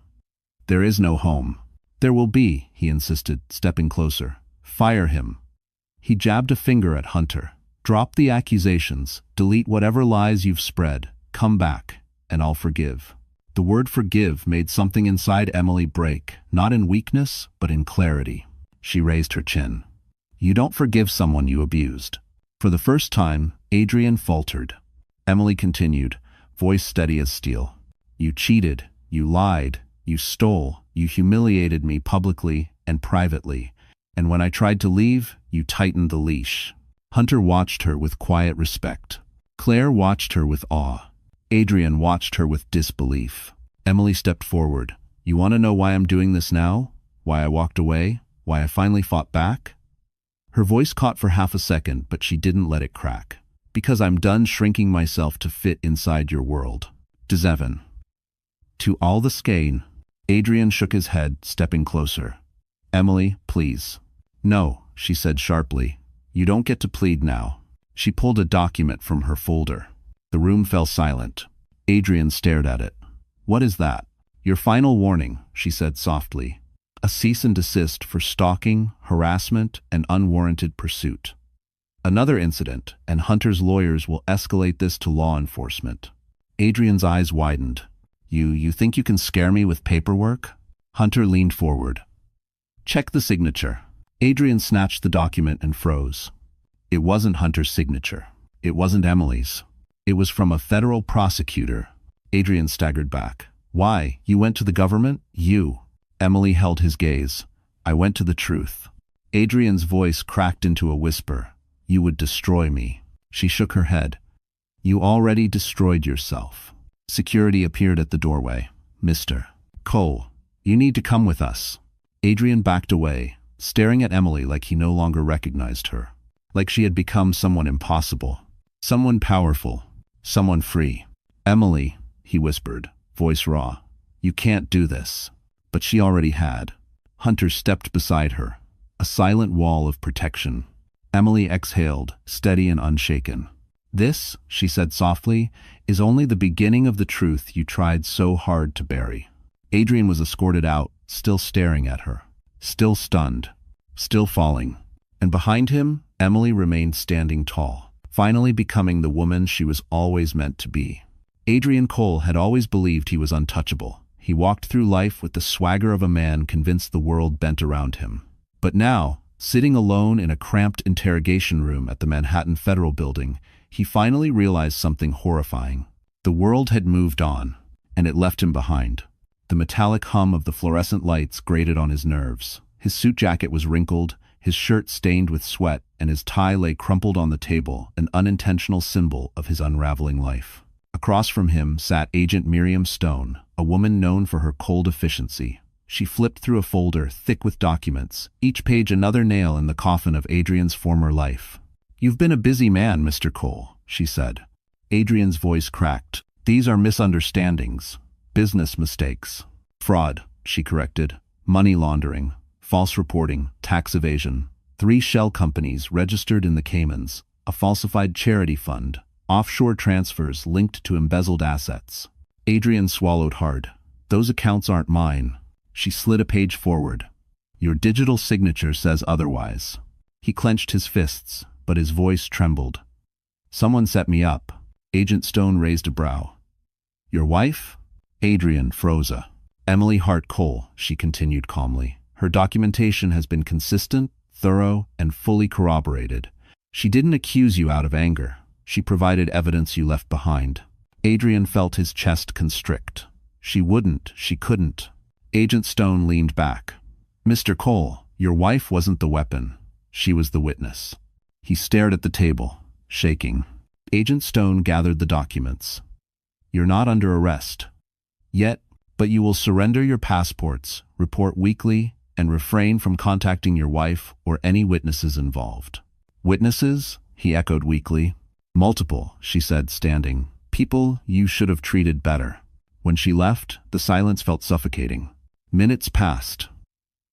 There is no home. There will be, he insisted, stepping closer. Fire him. He jabbed a finger at Hunter. Drop the accusations. Delete whatever lies you've spread. Come back, and I'll forgive. The word forgive made something inside Emily break, not in weakness, but in clarity. She raised her chin. You don't forgive someone you abused. For the first time, Adrian faltered. Emily continued, voice steady as steel. You cheated, you lied, you stole, you humiliated me publicly and privately, and when I tried to leave, you tightened the leash. Hunter watched her with quiet respect. Claire watched her with awe. Adrian watched her with disbelief. Emily stepped forward. You want to know why I'm doing this now? Why I walked away? Why I finally fought back? Her voice caught for half a second, but she didn't let it crack. Because I'm done shrinking myself to fit inside your world. Desevan. To all the skein. Adrian shook his head, stepping closer. Emily, please. No, she said sharply. You don't get to plead now. She pulled a document from her folder. The room fell silent. Adrian stared at it. What is that? Your final warning, she said softly. A cease and desist for stalking, harassment, and unwarranted pursuit. Another incident, and Hunter's lawyers will escalate this to law enforcement. Adrian's eyes widened. You think you can scare me with paperwork? Hunter leaned forward. Check the signature. Adrian snatched the document and froze. It wasn't Hunter's signature. It wasn't Emily's. It was from a federal prosecutor. Adrian staggered back. Why? You went to the government? You. Emily held his gaze. I went to the truth. Adrian's voice cracked into a whisper. You would destroy me. She shook her head. You already destroyed yourself. Security appeared at the doorway. Mr. Cole, you need to come with us. Adrian backed away, staring at Emily like he no longer recognized her. Like she had become someone impossible. Someone powerful. Someone free. Emily, he whispered, voice raw. You can't do this. But she already had. Hunter stepped beside her. A silent wall of protection. Emily exhaled, steady and unshaken. This, she said softly, is only the beginning of the truth you tried so hard to bury. Adrian was escorted out, still staring at her. Still stunned. Still falling. And behind him, Emily remained standing tall, finally becoming the woman she was always meant to be. Adrian Cole had always believed he was untouchable. He walked through life with the swagger of a man convinced the world bent around him. But now, sitting alone in a cramped interrogation room at the Manhattan Federal Building, he finally realized something horrifying. The world had moved on, and it left him behind. The metallic hum of the fluorescent lights grated on his nerves. His suit jacket was wrinkled, his shirt stained with sweat, and his tie lay crumpled on the table, an unintentional symbol of his unraveling life. Across from him sat Agent Miriam Stone, a woman known for her cold efficiency. She flipped through a folder thick with documents, each page another nail in the coffin of Adrian's former life. You've been a busy man, Mr. Cole, she said. Adrian's voice cracked. These are misunderstandings. Business mistakes. Fraud, she corrected. Money laundering. False reporting. Tax evasion. 3 shell companies registered in the Caymans. A falsified charity fund. Offshore transfers linked to embezzled assets. Adrian swallowed hard. Those accounts aren't mine. She slid a page forward. Your digital signature says otherwise. He clenched his fists, but his voice trembled. Someone set me up. Agent Stone raised a brow. Your wife? Adrian froze. Emily Hart Cole, she continued calmly. Her documentation has been consistent, thorough, and fully corroborated. She didn't accuse you out of anger. She provided evidence you left behind. Adrian felt his chest constrict. She wouldn't, she couldn't. Agent Stone leaned back. Mr. Cole, your wife wasn't the weapon. She was the witness. He stared at the table, shaking. Agent Stone gathered the documents. You're not under arrest. Yet, but you will surrender your passports, report weekly, and refrain from contacting your wife or any witnesses involved. Witnesses? He echoed weakly. Multiple, she said, standing. People you should have treated better. When she left, the silence felt suffocating. Minutes passed.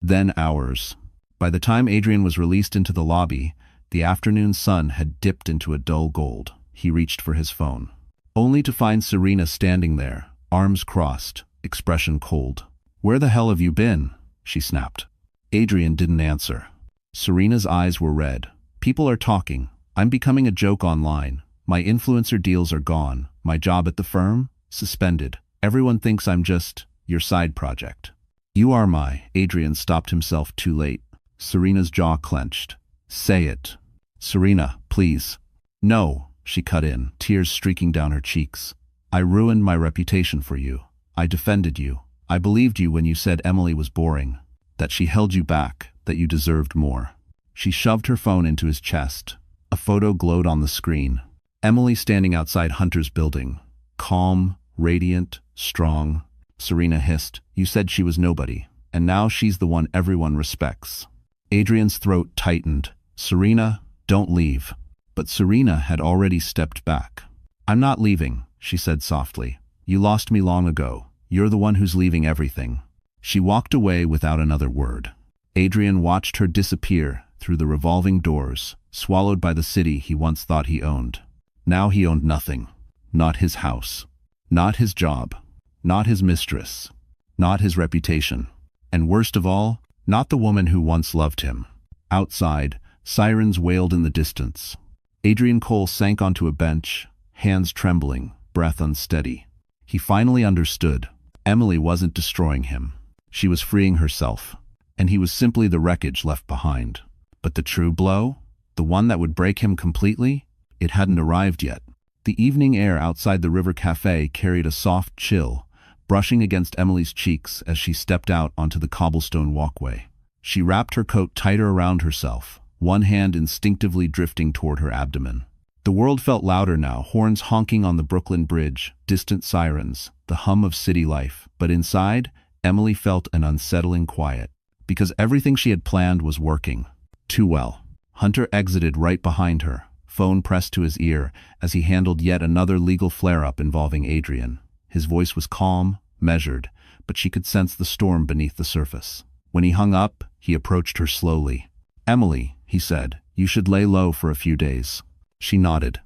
Then hours. By the time Adrian was released into the lobby, the afternoon sun had dipped into a dull gold. He reached for his phone. Only to find Serena standing there, arms crossed, expression cold. Where the hell have you been? She snapped. Adrian didn't answer. Serena's eyes were red. People are talking. I'm becoming a joke online. My influencer deals are gone. My job at the firm? Suspended. Everyone thinks I'm just your side project. You are my... Adrian stopped himself too late. Serena's jaw clenched. Say it. Serena, please. No, she cut in, tears streaking down her cheeks. I ruined my reputation for you. I defended you. I believed you when you said Emily was boring. That she held you back, that you deserved more. She shoved her phone into his chest. A photo glowed on the screen. Emily standing outside Hunter's building. Calm, radiant, strong. Serena hissed. You said she was nobody, and now she's the one everyone respects. Adrian's throat tightened. Serena, don't leave. But Serena had already stepped back. I'm not leaving, she said softly. You lost me long ago. You're the one who's leaving everything. She walked away without another word. Adrian watched her disappear through the revolving doors, swallowed by the city he once thought he owned. Now he owned nothing. Not his house. Not his job. Not his mistress. Not his reputation. And worst of all, not the woman who once loved him. Outside, sirens wailed in the distance. Adrian Cole sank onto a bench, hands trembling, breath unsteady. He finally understood. Emily wasn't destroying him. She was freeing herself, and he was simply the wreckage left behind. But the true blow? The one that would break him completely? It hadn't arrived yet. The evening air outside the river cafe carried a soft chill, brushing against Emily's cheeks as she stepped out onto the cobblestone walkway. She wrapped her coat tighter around herself, one hand instinctively drifting toward her abdomen. The world felt louder now, horns honking on the Brooklyn Bridge, distant sirens, the hum of city life. But inside, Emily felt an unsettling quiet, because everything she had planned was working too well. Hunter exited right behind her, phone pressed to his ear as he handled yet another legal flare-up involving Adrian. His voice was calm, measured, but she could sense the storm beneath the surface. When he hung up, he approached her slowly. "Emily," he said, "you should lay low for a few days." She nodded.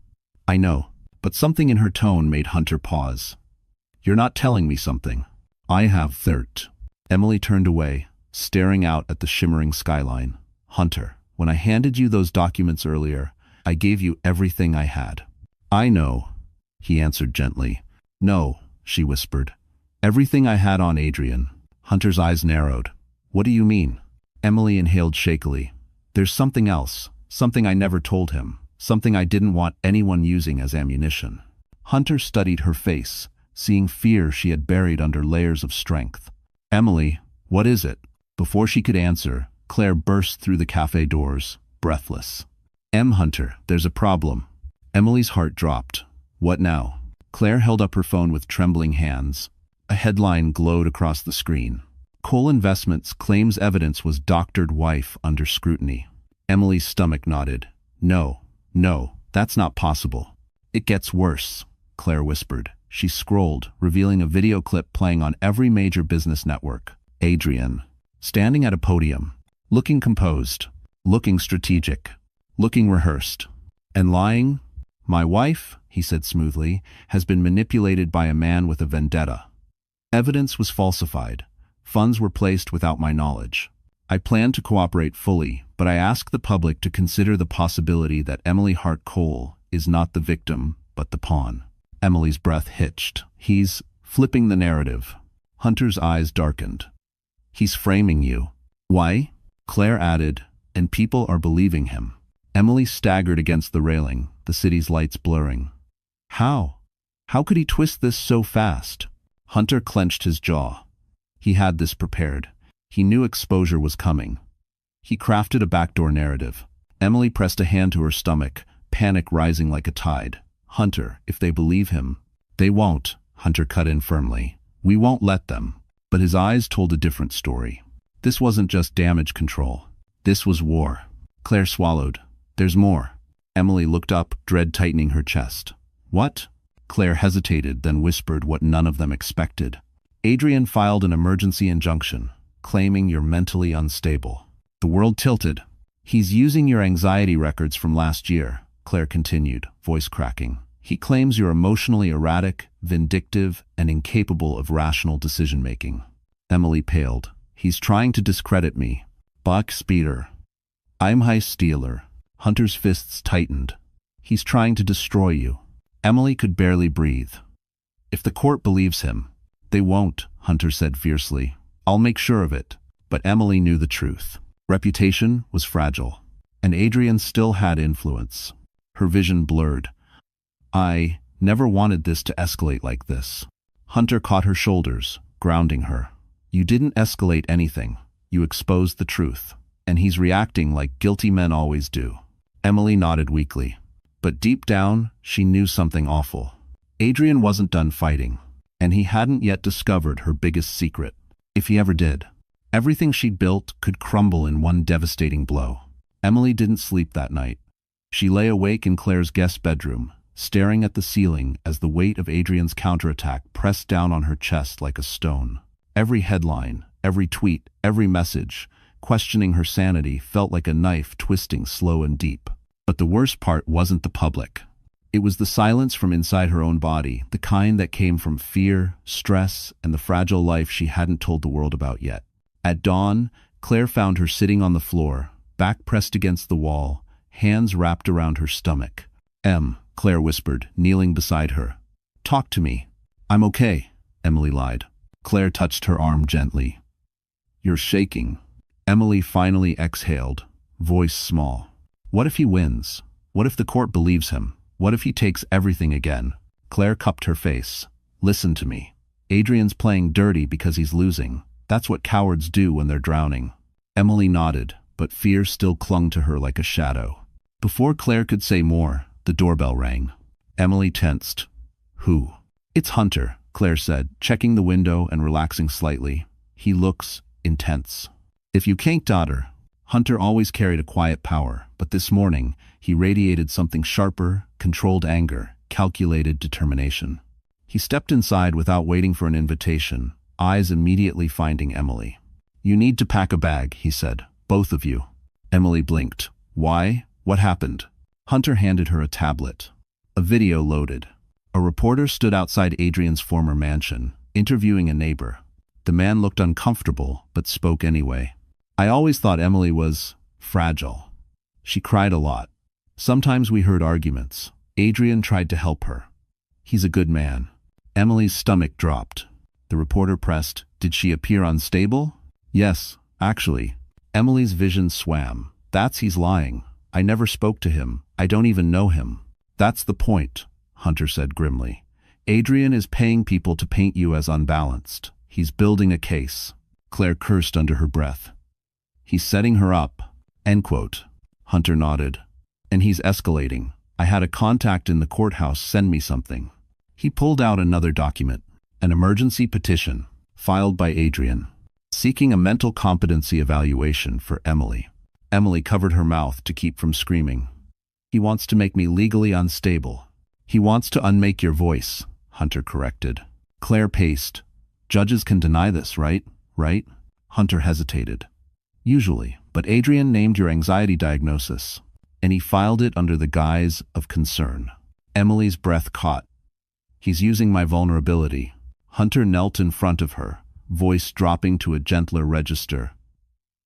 "I know," but something in her tone made Hunter pause. "You're not telling me something." "I have thirst." Emily turned away, staring out at the shimmering skyline. "Hunter, when I handed you those documents earlier, I gave you everything I had." "I know," he answered gently. "No," she whispered. "Everything I had on Adrian." Hunter's eyes narrowed. "What do you mean?" Emily inhaled shakily. "There's something else, something I never told him, something I didn't want anyone using as ammunition." Hunter studied her face, seeing fear she had buried under layers of strength. "Emily, what is it?" Before she could answer, Claire burst through the cafe doors, breathless. Hunter, there's a problem." Emily's heart dropped. "What now?" Claire held up her phone with trembling hands. A headline glowed across the screen. "Cole Investments claims evidence was doctored wife under scrutiny." Emily's stomach knotted. No, that's not possible." "It gets worse," Claire whispered. She scrolled, revealing a video clip playing on every major business network. Adrian, standing at a podium, looking composed, looking strategic, looking rehearsed. "And lying? My wife," he said smoothly, "has been manipulated by a man with a vendetta. Evidence was falsified. Funds were placed without my knowledge. I plan to cooperate fully, but I ask the public to consider the possibility that Emily Hart Cole is not the victim, but the pawn." Emily's breath hitched. "He's flipping the narrative." Hunter's eyes darkened. "He's framing you." "Why?" Claire added, "and people are believing him." Emily staggered against the railing, the city's lights blurring. How? How could he twist this so fast? Hunter clenched his jaw. He had this prepared. He knew exposure was coming. He crafted a backdoor narrative. Emily pressed a hand to her stomach, panic rising like a tide. "Hunter, if they believe him..." "They won't," Hunter cut in firmly. "We won't let them." But his eyes told a different story. This wasn't just damage control. This was war. Claire swallowed. "There's more." Emily looked up, dread tightening her chest. "What?" Claire hesitated, then whispered what none of them expected. "Adrian filed an emergency injunction, claiming you're mentally unstable." The world tilted. "He's using your anxiety records from last year," Claire continued, voice cracking. "He claims you're emotionally erratic, vindictive, and incapable of rational decision-making." Emily paled. "He's trying to discredit me. Bach Speeder. I'm High Stealer." Hunter's fists tightened. "He's trying to destroy you." Emily could barely breathe. "If the court believes him..." "They won't," Hunter said fiercely. "I'll make sure of it." But Emily knew the truth. Reputation was fragile, and Adrian still had influence. Her vision blurred. "I never wanted this to escalate like this." Hunter caught her shoulders, grounding her. "You didn't escalate anything. You exposed the truth. And he's reacting like guilty men always do." Emily nodded weakly. But deep down, she knew something awful. Adrian wasn't done fighting, and he hadn't yet discovered her biggest secret. If he ever did, everything she'd built could crumble in one devastating blow. Emily didn't sleep that night. She lay awake in Claire's guest bedroom, staring at the ceiling as the weight of Adrian's counterattack pressed down on her chest like a stone. Every headline, every tweet, every message, questioning her sanity, felt like a knife twisting slow and deep. But the worst part wasn't the public. It was the silence from inside her own body, the kind that came from fear, stress, and the fragile life she hadn't told the world about yet. At dawn, Claire found her sitting on the floor, back pressed against the wall, hands wrapped around her stomach. Claire whispered, kneeling beside her. "Talk to me." "I'm okay," Emily lied. Claire touched her arm gently. "You're shaking." Emily finally exhaled, voice small. What if he wins? What if the court believes him? What if he takes everything again? Claire cupped her face. Listen to me. Adrian's playing dirty because he's losing. That's what cowards do when they're drowning. Emily nodded, but fear still clung to her like a shadow. Before Claire could say more, the doorbell rang. Emily tensed. Who? It's Hunter, Claire said, checking the window and relaxing slightly. He looks intense. If you can't daughter, Hunter always carried a quiet power, but this morning he radiated something sharper, controlled anger, calculated determination. He stepped inside without waiting for an invitation, eyes immediately finding Emily. You need to pack a bag, he said. Both of you. Emily blinked. Why? What happened? Hunter handed her a tablet. A video loaded. A reporter stood outside Adrian's former mansion, interviewing a neighbor. The man looked uncomfortable, but spoke anyway. I always thought Emily was fragile. She cried a lot. Sometimes we heard arguments. Adrian tried to help her. He's a good man. Emily's stomach dropped. The reporter pressed, Did she appear unstable? Yes, actually. Emily's vision swam. He's lying. I never spoke to him. I don't even know him. That's the point, Hunter said grimly. Adrian is paying people to paint you as unbalanced. He's building a case. Claire cursed under her breath. He's setting her up. End quote. Hunter nodded. And he's escalating. I had a contact in the courthouse send me something. He pulled out another document. An emergency petition, filed by Adrian, seeking a mental competency evaluation for Emily. Emily covered her mouth to keep from screaming. He wants to make me legally unstable. He wants to unmake your voice, Hunter corrected. Claire paced. Judges can deny this, right? Right? Hunter hesitated. Usually, but Adrian named your anxiety diagnosis, and he filed it under the guise of concern. Emily's breath caught. He's using my vulnerability. Hunter knelt in front of her, voice dropping to a gentler register.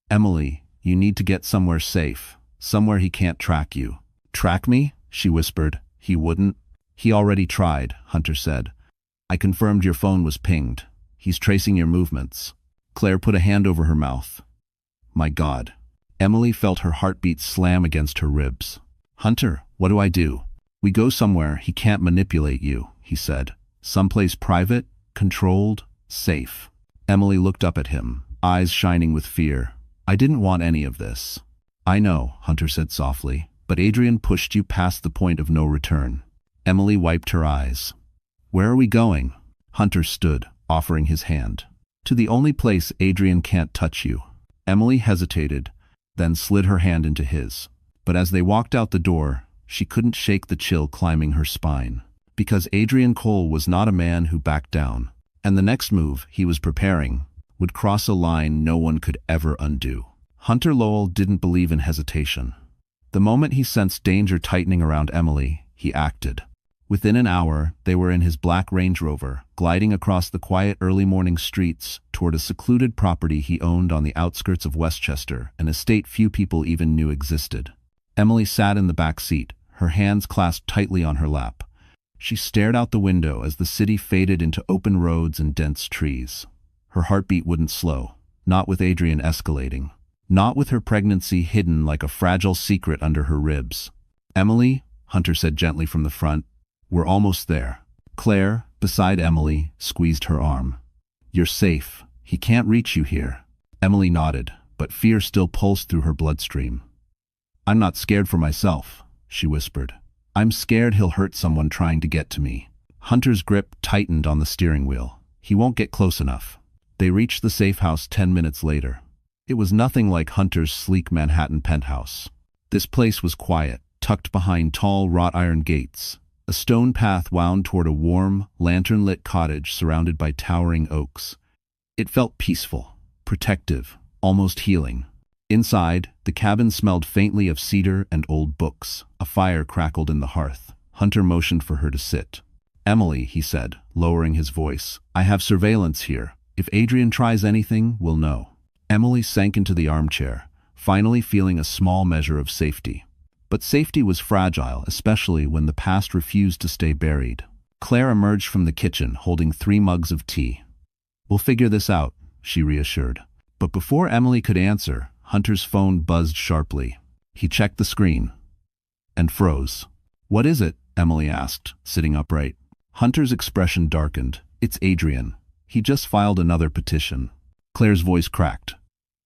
Emily, you need to get somewhere safe, somewhere he can't track you. Track me? She whispered. He wouldn't. He already tried, Hunter said. I confirmed your phone was pinged. He's tracing your movements. Claire put a hand over her mouth. My God. Emily felt her heartbeat slam against her ribs. Hunter, what do I do? We go somewhere he can't manipulate you, he said. Someplace private, controlled, safe. Emily looked up at him, eyes shining with fear. I didn't want any of this. I know, Hunter said softly, but Adrian pushed you past the point of no return. Emily wiped her eyes. Where are we going? Hunter stood, offering his hand. To the only place Adrian can't touch you. Emily hesitated, then slid her hand into his. But as they walked out the door, she couldn't shake the chill climbing her spine. Because Adrian Cole was not a man who backed down, and the next move he was preparing would cross a line no one could ever undo. Hunter Lowell didn't believe in hesitation. The moment he sensed danger tightening around Emily, he acted. Within an hour, they were in his black Range Rover, gliding across the quiet early morning streets toward a secluded property he owned on the outskirts of Westchester, an estate few people even knew existed. Emily sat in the back seat, her hands clasped tightly on her lap. She stared out the window as the city faded into open roads and dense trees. Her heartbeat wouldn't slow, not with Adrian escalating, not with her pregnancy hidden like a fragile secret under her ribs. Emily, Hunter said gently from the front, we're almost there. Claire, beside Emily, squeezed her arm. You're safe. He can't reach you here. Emily nodded, but fear still pulsed through her bloodstream. I'm not scared for myself, she whispered. I'm scared he'll hurt someone trying to get to me. Hunter's grip tightened on the steering wheel. He won't get close enough. They reached the safe house 10 minutes later. It was nothing like Hunter's sleek Manhattan penthouse. This place was quiet, tucked behind tall wrought iron gates. A stone path wound toward a warm, lantern-lit cottage surrounded by towering oaks. It felt peaceful, protective, almost healing. Inside, the cabin smelled faintly of cedar and old books. A fire crackled in the hearth. Hunter motioned for her to sit. Emily, he said, lowering his voice, I have surveillance here. If Adrian tries anything, we'll know. Emily sank into the armchair, finally feeling a small measure of safety. But safety was fragile, especially when the past refused to stay buried. Claire emerged from the kitchen, holding 3 mugs of tea. We'll figure this out, she reassured. But before Emily could answer, Hunter's phone buzzed sharply. He checked the screen and froze. "What is it?" Emily asked, sitting upright. Hunter's expression darkened. "It's Adrian. He just filed another petition." Claire's voice cracked.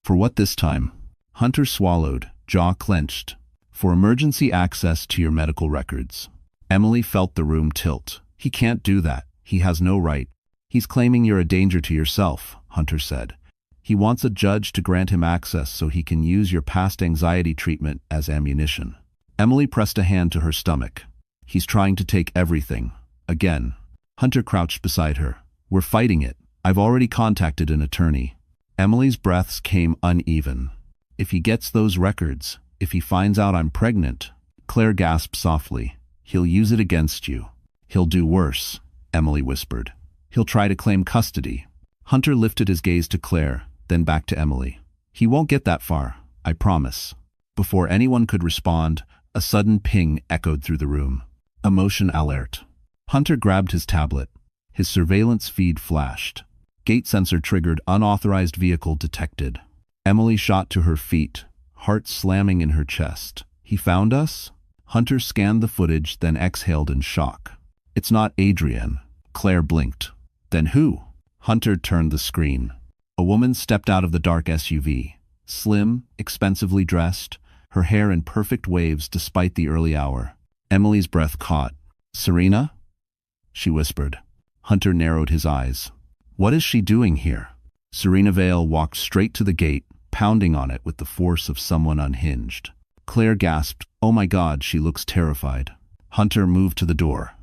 "For what this time?" Hunter swallowed, jaw clenched. "For emergency access to your medical records." Emily felt the room tilt. "He can't do that. He has no right." "He's claiming you're a danger to yourself," Hunter said. "He wants a judge to grant him access so he can use your past anxiety treatment as ammunition." Emily pressed a hand to her stomach. "He's trying to take everything. Again." Hunter crouched beside her. "We're fighting it. I've already contacted an attorney." Emily's breaths came uneven. "If he gets those records, if he finds out I'm pregnant," Claire gasped softly, "he'll use it against you." "He'll do worse," Emily whispered. "He'll try to claim custody." Hunter lifted his gaze to Claire, then back to Emily. "He won't get that far, I promise." Before anyone could respond, a sudden ping echoed through the room. Emotion alert. Hunter grabbed his tablet. His surveillance feed flashed. Gate sensor triggered, unauthorized vehicle detected. Emily shot to her feet, heart slamming in her chest. "He found us?" Hunter scanned the footage, then exhaled in shock. "It's not Adrian." Claire blinked. "Then who?" Hunter turned the screen. A woman stepped out of the dark SUV. Slim, expensively dressed, her hair in perfect waves despite the early hour. Emily's breath caught. "Serena?" she whispered. Hunter narrowed his eyes. "What is she doing here?" Serena Vale walked straight to the gate, pounding on it with the force of someone unhinged. Claire gasped, "Oh my God, she looks terrified." Hunter moved to the door.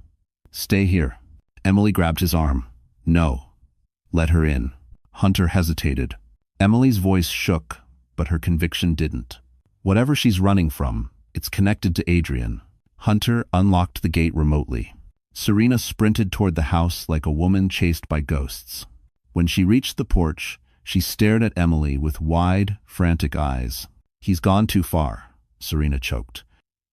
"Stay here." Emily grabbed his arm. "No. Let her in." Hunter hesitated. Emily's voice shook, but her conviction didn't. "Whatever she's running from, it's connected to Adrian." Hunter unlocked the gate remotely. Serena sprinted toward the house like a woman chased by ghosts. When she reached the porch, she stared at Emily with wide, frantic eyes. "He's gone too far," Serena choked.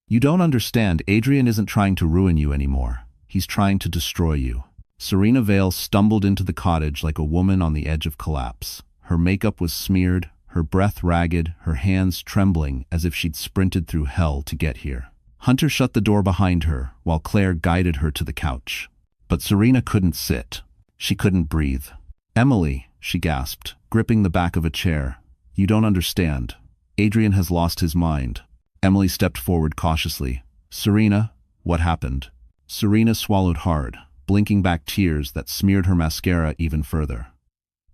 "You don't understand. Adrian isn't trying to ruin you anymore. He's trying to destroy you." Serena Vale stumbled into the cottage like a woman on the edge of collapse. Her makeup was smeared, her breath ragged, her hands trembling as if she'd sprinted through hell to get here. Hunter shut the door behind her while Claire guided her to the couch. But Serena couldn't sit. She couldn't breathe. "Emily," she gasped, gripping the back of a chair. "You don't understand. Adrian has lost his mind." Emily stepped forward cautiously. "Serena, what happened?" Serena swallowed hard, blinking back tears that smeared her mascara even further.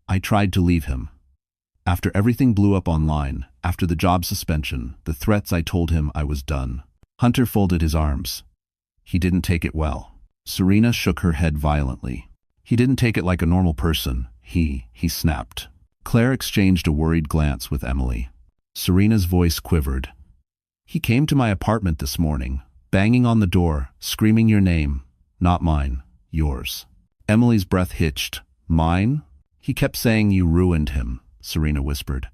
"I tried to leave him. After everything blew up online, after the job suspension, the threats, I told him I was done." Hunter folded his arms. "He didn't take it well." Serena shook her head violently. "He didn't take it like a normal person. He snapped." Claire exchanged a worried glance with Emily. Serena's voice quivered. "He came to my apartment this morning, banging on the door, screaming your name. Not mine, yours." Emily's breath hitched. "Mine?" "He kept saying you ruined him," Serena whispered.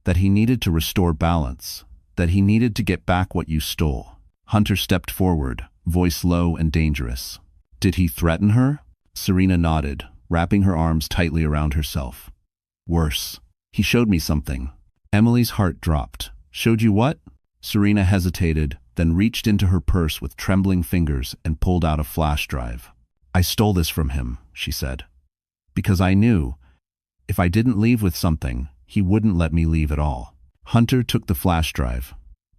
"That he needed to restore balance. That he needed to get back what you stole." Hunter stepped forward, voice low and dangerous. "Did he threaten her?" Serena nodded, wrapping her arms tightly around herself. "Worse. He showed me something." Emily's heart dropped. "Showed you what?" Serena hesitated, then reached into her purse with trembling fingers and pulled out a flash drive. "I stole this from him," she said. "Because I knew, if I didn't leave with something, he wouldn't let me leave at all." Hunter took the flash drive.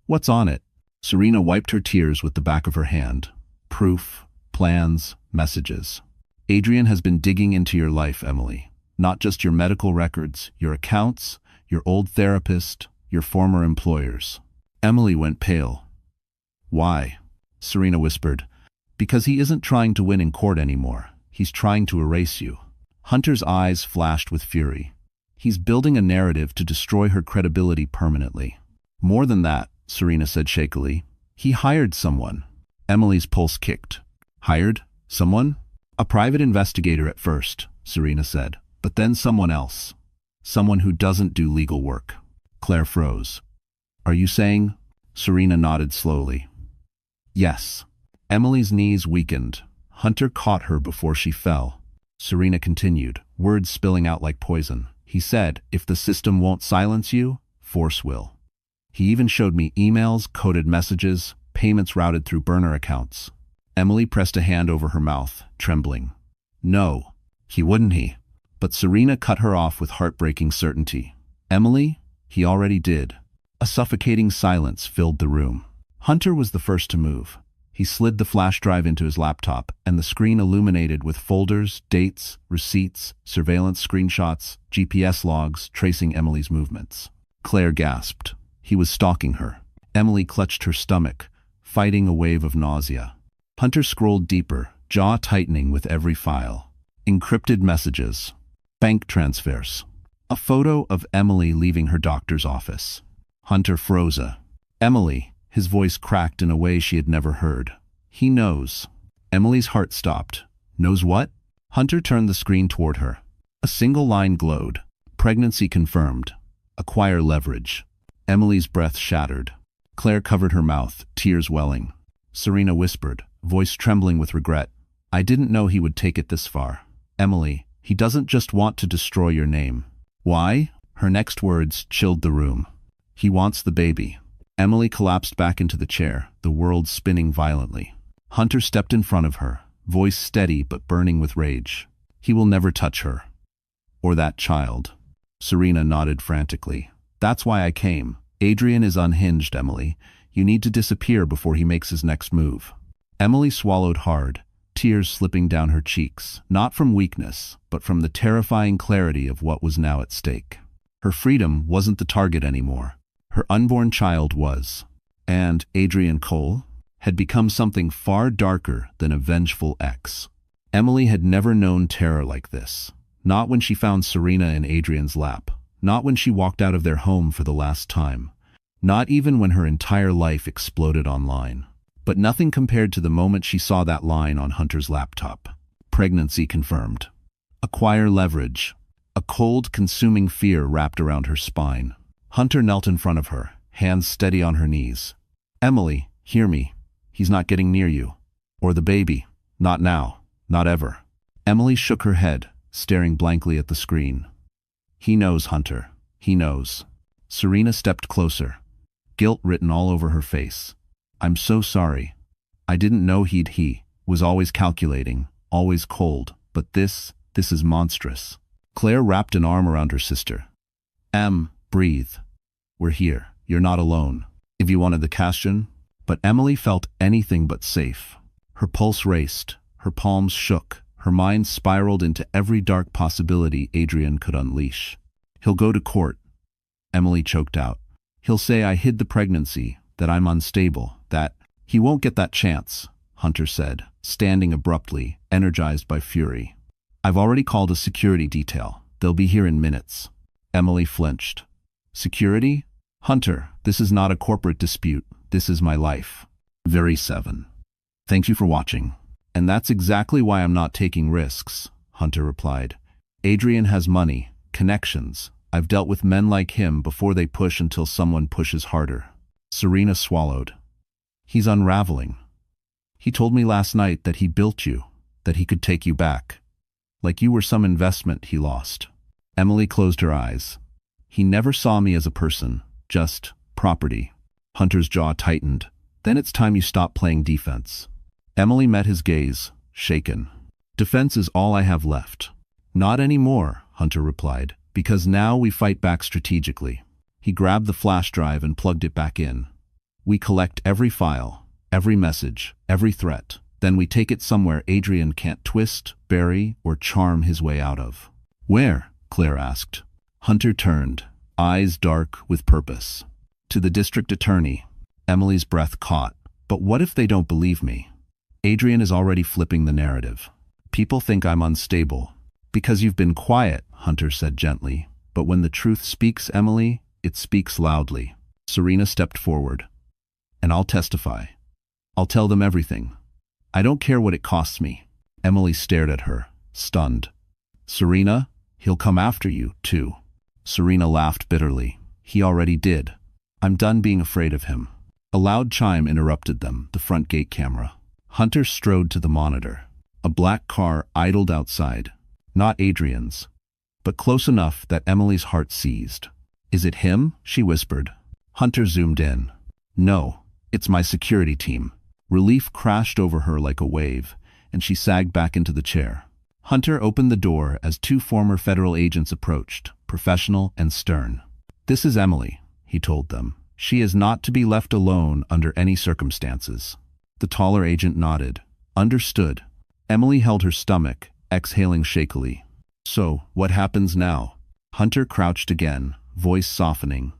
"What's on it?" Serena wiped her tears with the back of her hand. "Proof, plans, messages. Adrian has been digging into your life, Emily. Not just your medical records, your accounts, your old therapist, your former employers." Emily went pale. "Why?" Serena whispered. "Because he isn't trying to win in court anymore. He's trying to erase you." Hunter's eyes flashed with fury. "He's building a narrative to destroy her credibility permanently." "More than that," Serena said shakily. "He hired someone." Emily's pulse kicked. "Hired? Someone?" "A private investigator at first," Serena said, "but then someone else. Someone who doesn't do legal work." Claire froze. "Are you saying?" Serena nodded slowly. "Yes." Emily's knees weakened. Hunter caught her before she fell. Serena continued, words spilling out like poison. "He said, if the system won't silence you, force will." He even showed me emails, coded messages, payments routed through burner accounts. Emily pressed a hand over her mouth, trembling. No, he wouldn't he? But Serena cut her off with heartbreaking certainty. Emily, he already did. A suffocating silence filled the room. Hunter was the first to move. He slid the flash drive into his laptop, and the screen illuminated with folders, dates, receipts, surveillance screenshots, GPS logs tracing Emily's movements. Claire gasped. He was stalking her. Emily clutched her stomach, fighting a wave of nausea. Hunter scrolled deeper, jaw tightening with every file. Encrypted messages. Bank transfers. A photo of Emily leaving her doctor's office. Hunter froze. Emily, his voice cracked in a way she had never heard. He knows. Emily's heart stopped. Knows what? Hunter turned the screen toward her. A single line glowed. Pregnancy confirmed. Acquire leverage. Emily's breath shattered. Claire covered her mouth, tears welling. Serena whispered, voice trembling with regret. I didn't know he would take it this far. Emily, he doesn't just want to destroy your name. Why? Her next words chilled the room. He wants the baby. Emily collapsed back into the chair, the world spinning violently. Hunter stepped in front of her, voice steady but burning with rage. He will never touch her. Or that child. Serena nodded frantically. That's why I came. Adrian is unhinged, Emily. You need to disappear before he makes his next move. Emily swallowed hard, tears slipping down her cheeks, not from weakness, but from the terrifying clarity of what was now at stake. Her freedom wasn't the target anymore. Her unborn child was. And Adrian Cole had become something far darker than a vengeful ex. Emily had never known terror like this. Not when she found Serena in Adrian's lap. Not when she walked out of their home for the last time. Not even when her entire life exploded online. But nothing compared to the moment she saw that line on Hunter's laptop. Pregnancy confirmed. Acquire leverage. A cold, consuming fear wrapped around her spine. Hunter knelt in front of her, hands steady on her knees. Emily, hear me. He's not getting near you. Or the baby. Not now. Not ever. Emily shook her head, staring blankly at the screen. He knows, Hunter. He knows. Serena stepped closer, guilt written all over her face. I'm so sorry. I didn't know he was always calculating, always cold, but this is monstrous. Claire wrapped an arm around her sister. Breathe. We're here. You're not alone. If you wanted the question. But Emily felt anything but safe. Her pulse raced, her palms shook, her mind spiraled into every dark possibility Adrian could unleash. He'll go to court. Emily choked out. He'll say I hid the pregnancy, that I'm unstable, that he won't get that chance, Hunter said, standing abruptly, energized by fury. I've already called a security detail. They'll be here in minutes. Emily flinched. Security? Hunter, this is not a corporate dispute. This is my life. Very 7. Thank you for watching. And that's exactly why I'm not taking risks, Hunter replied. Adrian has money, connections. I've dealt with men like him before they push until someone pushes harder. Serena swallowed. He's unraveling. He told me last night that he built you, that he could take you back. Like you were some investment he lost. Emily closed her eyes. He never saw me as a person, just property. Hunter's jaw tightened. Then it's time you stop playing defense. Emily met his gaze, shaken. Defense is all I have left. Not anymore, Hunter replied, because now we fight back strategically. He grabbed the flash drive and plugged it back in. We collect every file, every message, every threat. Then we take it somewhere Adrian can't twist, bury, or charm his way out of. Where? Claire asked. Hunter turned, eyes dark with purpose. To the district attorney. Emily's breath caught. But what if they don't believe me? Adrian is already flipping the narrative. People think I'm unstable. Because you've been quiet, Hunter said gently. But when the truth speaks, Emily, it speaks loudly. Serena stepped forward. And I'll testify. I'll tell them everything. I don't care what it costs me. Emily stared at her, stunned. Serena, he'll come after you, too. Serena laughed bitterly. He already did. I'm done being afraid of him. A loud chime interrupted them, the front gate camera. Hunter strode to the monitor. A black car idled outside. Not Adrian's, but close enough that Emily's heart seized. Is it him? She whispered. Hunter zoomed in. No, it's my security team. Relief crashed over her like a wave, and she sagged back into the chair. Hunter opened the door as two former federal agents approached, professional and stern. "This is Emily," he told them. "She is not to be left alone under any circumstances." The taller agent nodded. "Understood." Emily held her stomach, exhaling shakily. "So, what happens now?" Hunter crouched again, voice softening.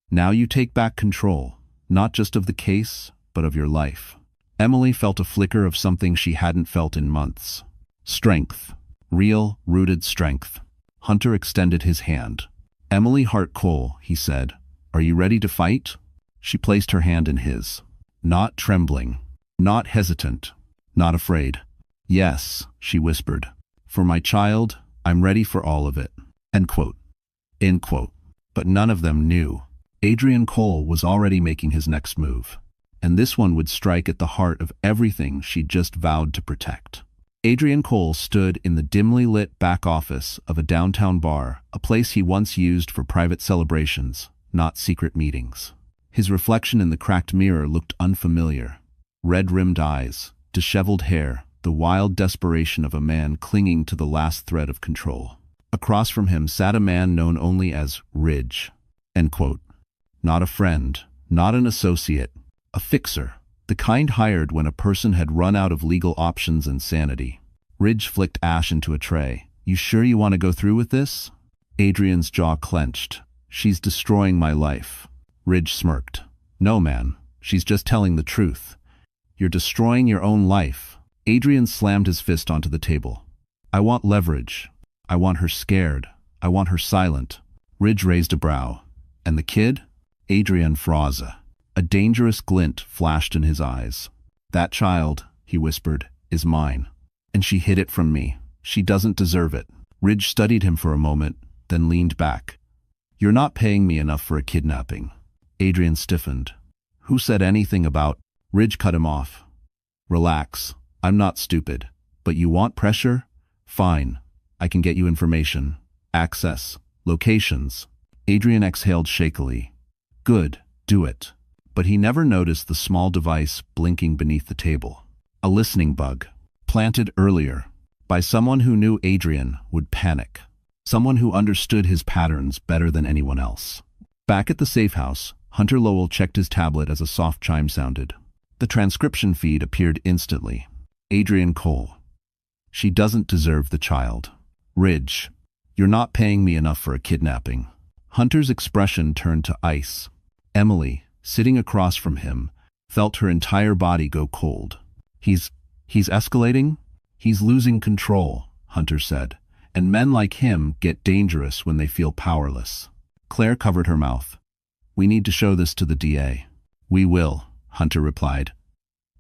"Now you take back control, not just of the case, but of your life." Emily felt a flicker of something she hadn't felt in months. Strength. Real, rooted strength. Hunter extended his hand. "Emily Hart Cole," he said, "are you ready to fight?" She placed her hand in his. Not trembling. Not hesitant. Not afraid. "Yes," she whispered. "For my child, I'm ready for all of it." End quote. End quote. But none of them knew. Adrian Cole was already making his next move. And this one would strike at the heart of everything she'd just vowed to protect. Adrian Cole stood in the dimly lit back office of a downtown bar, a place he once used for private celebrations, not secret meetings. His reflection in the cracked mirror looked unfamiliar. Red-rimmed eyes, disheveled hair, the wild desperation of a man clinging to the last thread of control. Across from him sat a man known only as Ridge. End quote. Not a friend, not an associate, a fixer. The kind hired when a person had run out of legal options and sanity. Ridge flicked ash into a tray. "You sure you want to go through with this?" Adrian's jaw clenched. "She's destroying my life." Ridge smirked. "No, man. She's just telling the truth. You're destroying your own life." Adrian slammed his fist onto the table. "I want leverage. I want her scared. I want her silent." Ridge raised a brow. "And the kid?" Adrian froze. A dangerous glint flashed in his eyes. "That child," he whispered, "is mine. And she hid it from me. She doesn't deserve it." Ridge studied him for a moment, then leaned back. "You're not paying me enough for a kidnapping." Adrian stiffened. "Who said anything about—" Ridge cut him off. "Relax. I'm not stupid. But you want pressure? Fine. I can get you information. Access. Locations." Adrian exhaled shakily. "Good. Do it." But he never noticed the small device blinking beneath the table. A listening bug, planted earlier, by someone who knew Adrian would panic. Someone who understood his patterns better than anyone else. Back at the safe house, Hunter Lowell checked his tablet as a soft chime sounded. The transcription feed appeared instantly. Adrian Cole. "She doesn't deserve the child." Ridge. "You're not paying me enough for a kidnapping." Hunter's expression turned to ice. Emily, sitting across from him, felt her entire body go cold. He's escalating? He's losing control," Hunter said. "And men like him get dangerous when they feel powerless." Claire covered her mouth. "We need to show this to the DA." "We will," Hunter replied.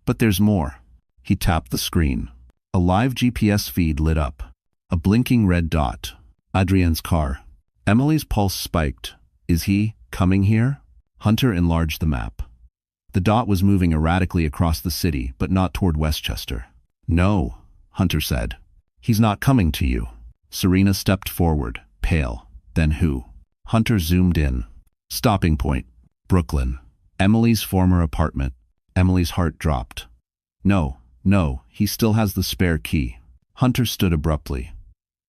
"But there's more." He tapped the screen. A live GPS feed lit up. A blinking red dot. Adrian's car. Emily's pulse spiked. "Is he coming here?" Hunter enlarged the map. The dot was moving erratically across the city, but not toward Westchester. "No," Hunter said. "He's not coming to you." Serena stepped forward, pale. "Then who?" Hunter zoomed in. Stopping point. Brooklyn. Emily's former apartment. Emily's heart dropped. No, he still has the spare key." Hunter stood abruptly.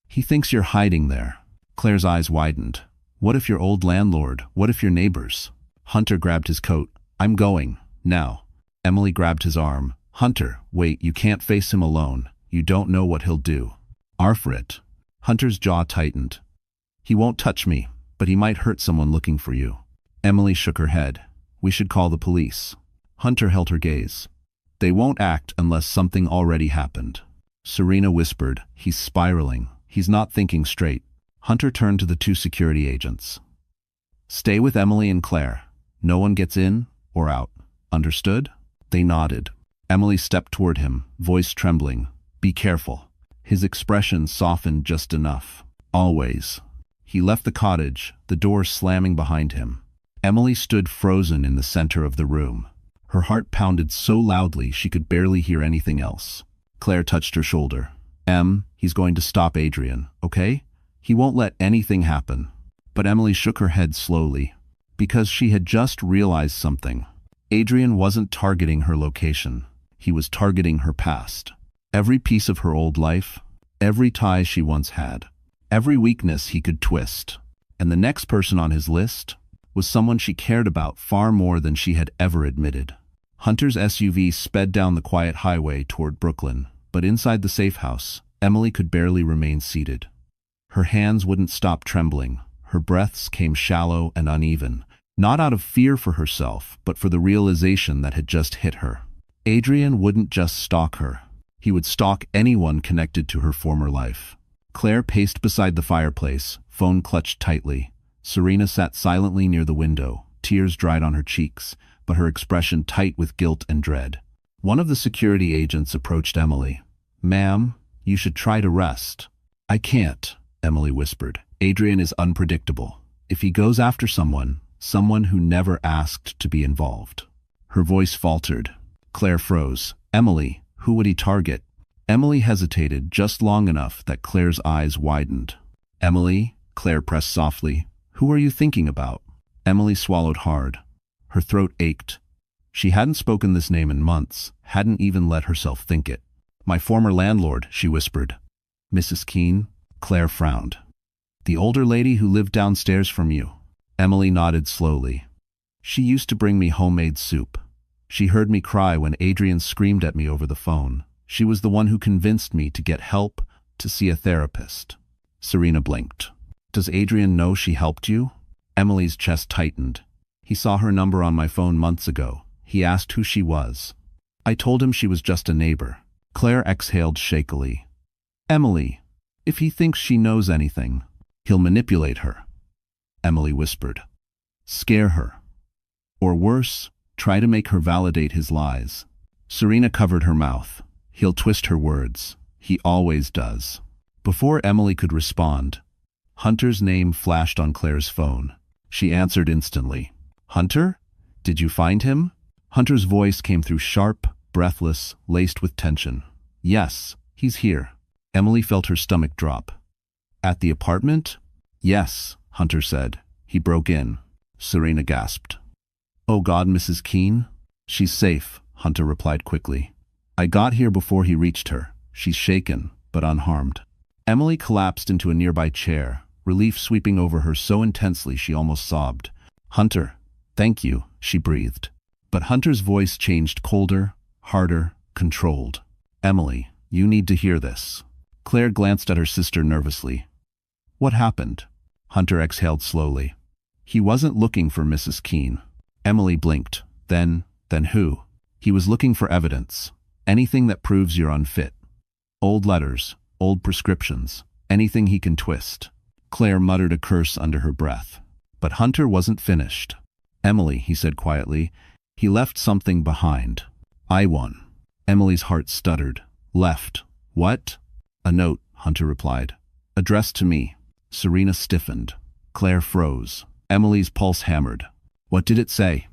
"He thinks you're hiding there." Claire's eyes widened. "What if your old landlord? What if your neighbors?" Hunter grabbed his coat. "I'm going. Now." Emily grabbed his arm. "Hunter, wait, you can't face him alone. You don't know what he'll do." "Arfrit." Hunter's jaw tightened. "He won't touch me, but he might hurt someone looking for you." Emily shook her head. "We should call the police." Hunter held her gaze. "They won't act unless something already happened." Serena whispered, "He's spiraling. He's not thinking straight." Hunter turned to the two security agents. "Stay with Emily and Claire. No one gets in or out. Understood?" They nodded. Emily stepped toward him, voice trembling. "Be careful." His expression softened just enough. "Always." He left the cottage, the door slamming behind him. Emily stood frozen in the center of the room. Her heart pounded so loudly she could barely hear anything else. Claire touched her shoulder. He's going to stop Adrian, okay? He won't let anything happen." But Emily shook her head slowly. Because she had just realized something. Adrian wasn't targeting her location. He was targeting her past. Every piece of her old life, every tie she once had, every weakness he could twist. And the next person on his list was someone she cared about far more than she had ever admitted. Hunter's SUV sped down the quiet highway toward Brooklyn, but inside the safe house, Emily could barely remain seated. Her hands wouldn't stop trembling. Her breaths came shallow and uneven, not out of fear for herself, but for the realization that had just hit her. Adrian wouldn't just stalk her. He would stalk anyone connected to her former life. Claire paced beside the fireplace, phone clutched tightly. Serena sat silently near the window, tears dried on her cheeks, but her expression tight with guilt and dread. One of the security agents approached Emily. "Ma'am, you should try to rest." "I can't," Emily whispered. "Adrian is unpredictable. If he goes after someone who never asked to be involved." Her voice faltered. Claire froze. "Emily, who would he target?" Emily hesitated just long enough that Claire's eyes widened. "Emily," Claire pressed softly, "who are you thinking about?" Emily swallowed hard. Her throat ached. She hadn't spoken this name in months, hadn't even let herself think it. "My former landlord," she whispered. "Mrs. Keene?" Claire frowned. "The older lady who lived downstairs from you?" Emily nodded slowly. "She used to bring me homemade soup. She heard me cry when Adrian screamed at me over the phone. She was the one who convinced me to get help, to see a therapist." Serena blinked. "Does Adrian know she helped you?" Emily's chest tightened. "He saw her number on my phone months ago. He asked who she was. I told him she was just a neighbor." Claire exhaled shakily. "Emily, if he thinks she knows anything, he'll manipulate her," Emily whispered. "Scare her. Or worse, try to make her validate his lies." Serena covered her mouth. "He'll twist her words. He always does." Before Emily could respond, Hunter's name flashed on Claire's phone. She answered instantly. "Hunter? Did you find him?" Hunter's voice came through sharp, breathless, laced with tension. "Yes, he's here." Emily felt her stomach drop. "At the apartment?" "Yes," Hunter said. "He broke in." Serena gasped. "Oh God, Mrs. Keene?" "She's safe," Hunter replied quickly. "I got here before he reached her. She's shaken, but unharmed." Emily collapsed into a nearby chair, relief sweeping over her so intensely she almost sobbed. "Hunter, thank you," she breathed. But Hunter's voice changed colder, harder, controlled. "Emily, you need to hear this." Claire glanced at her sister nervously. "What happened?" Hunter exhaled slowly. "He wasn't looking for Mrs. Keene." Emily blinked. Then who? "He was looking for evidence. Anything that proves you're unfit. Old letters, old prescriptions, anything he can twist." Claire muttered a curse under her breath. But Hunter wasn't finished. "Emily," he said quietly, "he left something behind." "I won." Emily's heart stuttered. "Left? What?" "A note," Hunter replied. "Addressed to me." Serena stiffened. Claire froze. Emily's pulse hammered. "What did it say?"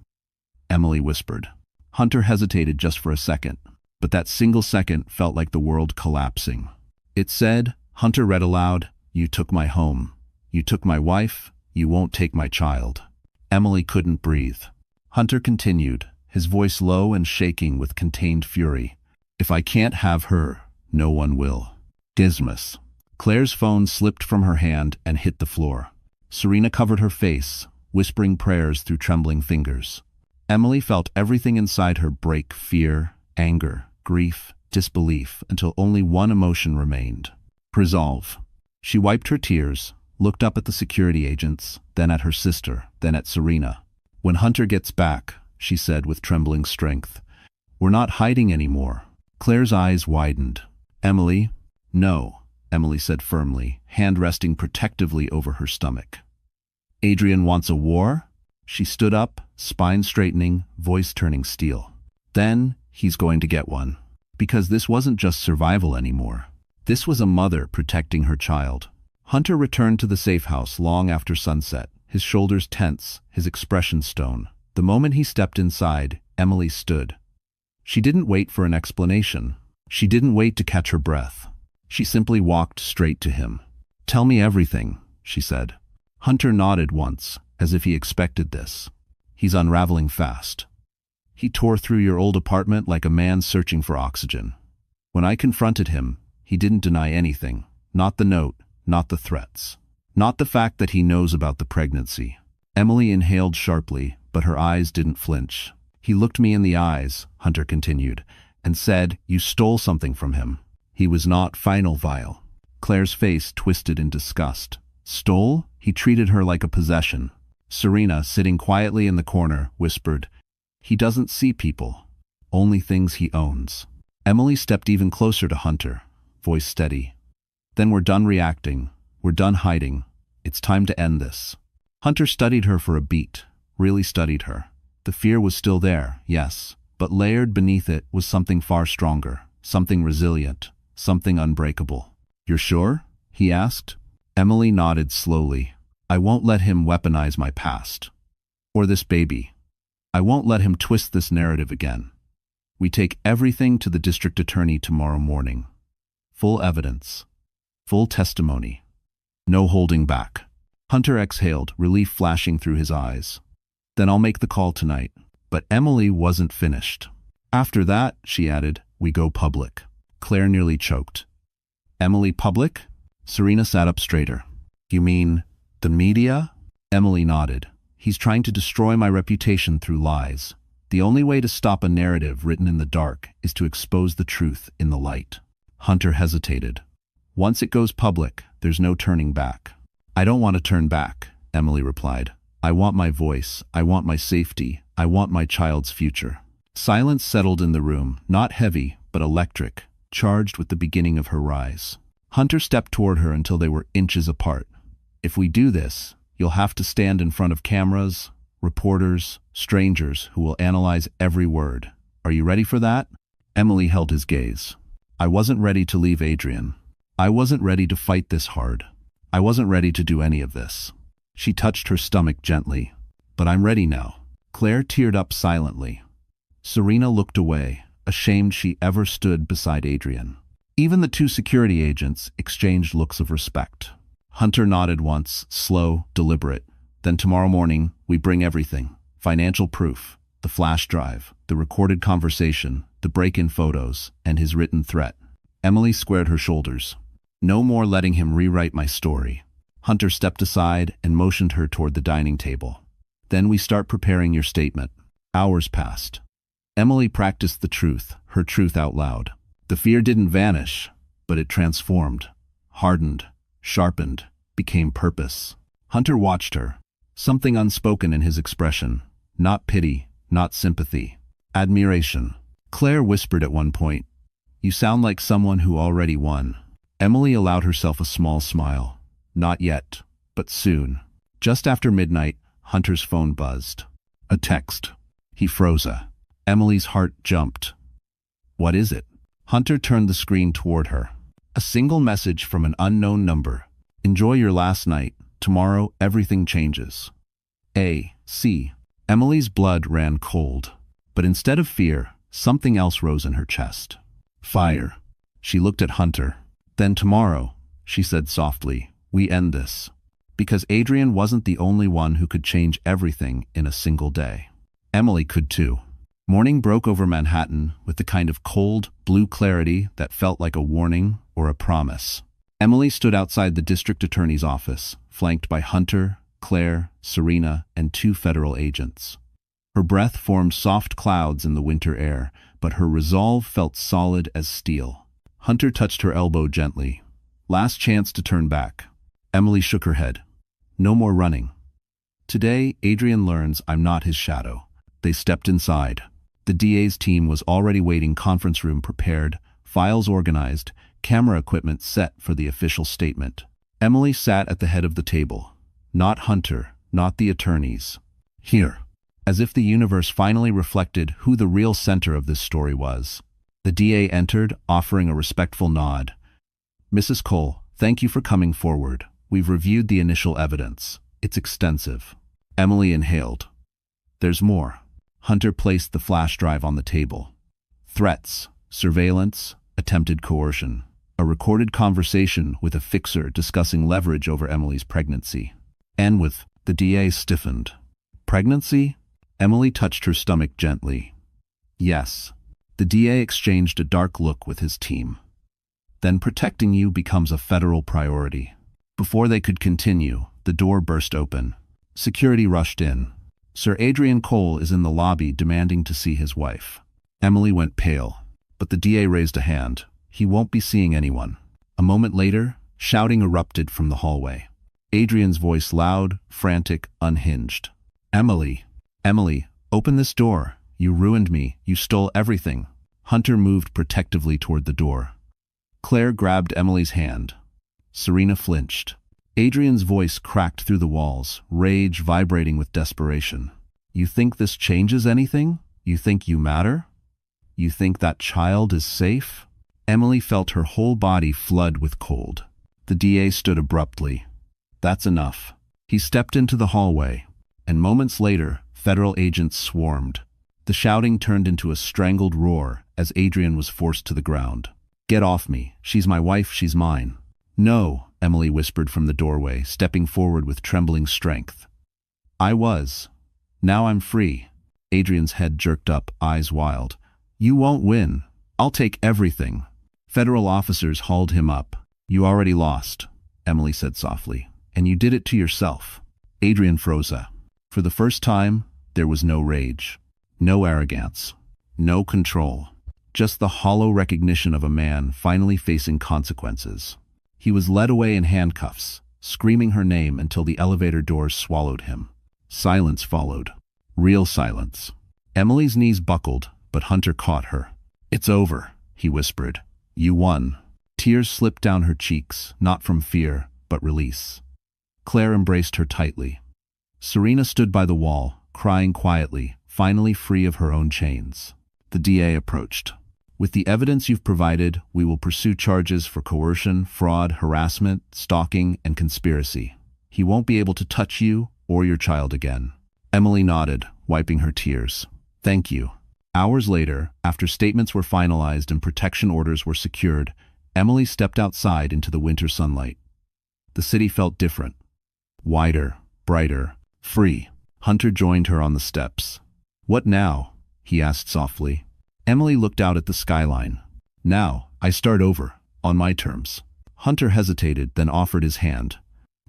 Emily whispered. Hunter hesitated just for a second, but that single second felt like the world collapsing. "It said," Hunter read aloud, "You took my home. You took my wife. You won't take my child." Emily couldn't breathe. Hunter continued, his voice low and shaking with contained fury. "If I can't have her, no one will. Dismiss." Claire's phone slipped from her hand and hit the floor. Serena covered her face, whispering prayers through trembling fingers. Emily felt everything inside her break: fear, anger, grief, disbelief, until only one emotion remained: resolve. She wiped her tears, looked up at the security agents, then at her sister, then at Serena. "When Hunter gets back," she said with trembling strength, "we're not hiding anymore." Claire's eyes widened. "Emily?" "No," Emily said firmly, hand resting protectively over her stomach. "Adrian wants a war?" She stood up, spine straightening, voice turning steel. "Then he's going to get one." Because this wasn't just survival anymore. This was a mother protecting her child. Hunter returned to the safe house long after sunset, his shoulders tense, his expression stone. The moment he stepped inside, Emily stood. She didn't wait for an explanation. She didn't wait to catch her breath. She simply walked straight to him. "Tell me everything," she said. Hunter nodded once, as if he expected this. He's unraveling fast. He tore through your old apartment like a man searching for oxygen. When I confronted him, he didn't deny anything. Not the note, not the threats. Not the fact that he knows about the pregnancy. Emily inhaled sharply, but her eyes didn't flinch. He looked me in the eyes, Hunter continued, and said, you stole something from him. He was not final vile. Claire's face twisted in disgust. Stole? He treated her like a possession. Serena, sitting quietly in the corner, whispered, he doesn't see people, only things he owns. Emily stepped even closer to Hunter, voice steady. Then we're done reacting. We're done hiding. It's time to end this. Hunter studied her for a beat, really studied her. The fear was still there, yes, but layered beneath it was something far stronger, something resilient, something unbreakable. You're sure? He asked. Emily nodded slowly. I won't let him weaponize my past. Or this baby. I won't let him twist this narrative again. We take everything to the district attorney tomorrow morning. Full evidence. Full testimony. No holding back. Hunter exhaled, relief flashing through his eyes. Then I'll make the call tonight. But Emily wasn't finished. After that, she added, we go public. Claire nearly choked. Emily public? Serena sat up straighter. You mean the media? Emily nodded. He's trying to destroy my reputation through lies. The only way to stop a narrative written in the dark is to expose the truth in the light. Hunter hesitated. Once it goes public, there's no turning back. I don't want to turn back, Emily replied. I want my voice, I want my safety, I want my child's future. Silence settled in the room, not heavy, but electric, charged with the beginning of her rise. Hunter stepped toward her until they were inches apart. If we do this, you'll have to stand in front of cameras, reporters, strangers who will analyze every word. Are you ready for that? Emily held his gaze. I wasn't ready to leave Adrian. I wasn't ready to fight this hard. I wasn't ready to do any of this. She touched her stomach gently. But I'm ready now. Claire teared up silently. Serena looked away, ashamed she ever stood beside Adrian. Even the two security agents exchanged looks of respect. Hunter nodded once, slow, deliberate. Then tomorrow morning, we bring everything. Financial proof, the flash drive, the recorded conversation, the break-in photos, and his written threat. Emily squared her shoulders. No more letting him rewrite my story. Hunter stepped aside and motioned her toward the dining table. Then we start preparing your statement. Hours passed. Emily practiced the truth, her truth out loud. The fear didn't vanish, but it transformed, hardened, sharpened, became purpose. Hunter watched her. Something unspoken in his expression. Not pity, not sympathy. Admiration. Claire whispered at one point, "You sound like someone who already won." Emily allowed herself a small smile. Not yet, but soon. Just after midnight, Hunter's phone buzzed. A text. He froze. Emily's heart jumped. What is it? Hunter turned the screen toward her. A single message from an unknown number. Enjoy your last night. Tomorrow, everything changes. A.C. Emily's blood ran cold. But instead of fear, something else rose in her chest. Fire. She looked at Hunter. Then tomorrow, she said softly, we end this. Because Adrian wasn't the only one who could change everything in a single day. Emily could too. Morning broke over Manhattan with the kind of cold, blue clarity that felt like a warning or a promise. Emily stood outside the district attorney's office, flanked by Hunter, Claire, Serena, and 2 federal agents. Her breath formed soft clouds in the winter air, but her resolve felt solid as steel. Hunter touched her elbow gently. Last chance to turn back. Emily shook her head. No more running. Today, Adrian learns I'm not his shadow. They stepped inside. The DA's team was already waiting, conference room prepared, files organized, camera equipment set for the official statement. Emily sat at the head of the table. Not Hunter, not the attorneys. Here. As if the universe finally reflected who the real center of this story was. The DA entered, offering a respectful nod. Mrs. Cole, thank you for coming forward. We've reviewed the initial evidence. It's extensive. Emily inhaled. There's more. Hunter placed the flash drive on the table. Threats, surveillance, attempted coercion. A recorded conversation with a fixer discussing leverage over Emily's pregnancy. And with The DA stiffened. Pregnancy? Emily touched her stomach gently. Yes. The DA exchanged a dark look with his team. Then protecting you becomes a federal priority. Before they could continue, the door burst open. Security rushed in. Sir Adrian Cole is in the lobby demanding to see his wife. Emily went pale, but the DA raised a hand. He won't be seeing anyone. A moment later, shouting erupted from the hallway. Adrian's voice loud, frantic, unhinged. Emily, Emily, open this door. You ruined me. You stole everything. Hunter moved protectively toward the door. Claire grabbed Emily's hand. Serena flinched. Adrian's voice cracked through the walls, rage vibrating with desperation. You think this changes anything? You think you matter? You think that child is safe? Emily felt her whole body flood with cold. The DA stood abruptly. That's enough. He stepped into the hallway, and moments later, federal agents swarmed. The shouting turned into a strangled roar as Adrian was forced to the ground. Get off me. She's my wife, she's mine. No, Emily whispered from the doorway, stepping forward with trembling strength. I was. Now I'm free. Adrian's head jerked up, eyes wild. You won't win. I'll take everything. Federal officers hauled him up. You already lost, Emily said softly, and you did it to yourself. Adrian froze. For the first time, there was no rage, no arrogance, no control, just the hollow recognition of a man finally facing consequences. He was led away in handcuffs, screaming her name until the elevator doors swallowed him. Silence followed. Real silence. Emily's knees buckled, but Hunter caught her. It's over, he whispered. You won. Tears slipped down her cheeks, not from fear, but release. Claire embraced her tightly. Serena stood by the wall, crying quietly, finally free of her own chains. The DA approached. With the evidence you've provided, we will pursue charges for coercion, fraud, harassment, stalking, and conspiracy. He won't be able to touch you or your child again. Emily nodded, wiping her tears. Thank you. Hours later, after statements were finalized and protection orders were secured, Emily stepped outside into the winter sunlight. The city felt different. Wider, brighter, free. Hunter joined her on the steps. What now? He asked softly. Emily looked out at the skyline. Now, I start over, on my terms. Hunter hesitated, then offered his hand.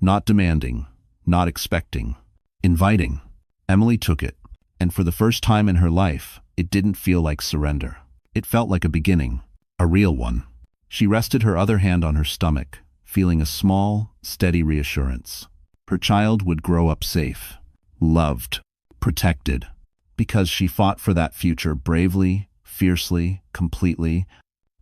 Not demanding, not expecting, inviting. Emily took it, and for the first time in her life, it didn't feel like surrender. It felt like a beginning, a real one. She rested her other hand on her stomach, feeling a small, steady reassurance. Her child would grow up safe, loved, protected, because she fought for that future bravely, fiercely, completely.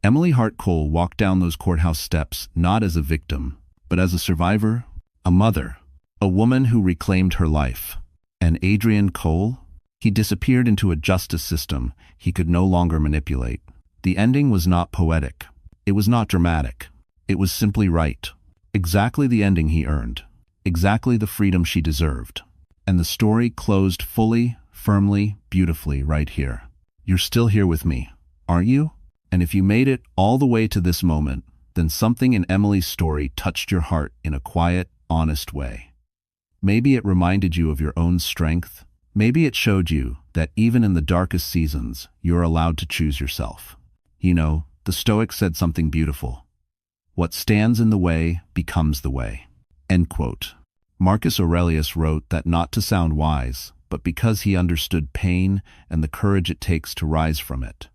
Emily Hart Cole walked down those courthouse steps not as a victim, but as a survivor, a mother, a woman who reclaimed her life. And Adrian Cole? He disappeared into a justice system he could no longer manipulate. The ending was not poetic. It was not dramatic. It was simply right. Exactly the ending he earned. Exactly the freedom she deserved. And the story closed fully, firmly, beautifully right here. You're still here with me, aren't you? And if you made it all the way to this moment, then something in Emily's story touched your heart in a quiet, honest way. Maybe it reminded you of your own strength. Maybe it showed you that even in the darkest seasons, you're allowed to choose yourself. You know, the Stoics said something beautiful. What stands in the way becomes the way. End quote. Marcus Aurelius wrote that not to sound wise, but because he understood pain and the courage it takes to rise from it.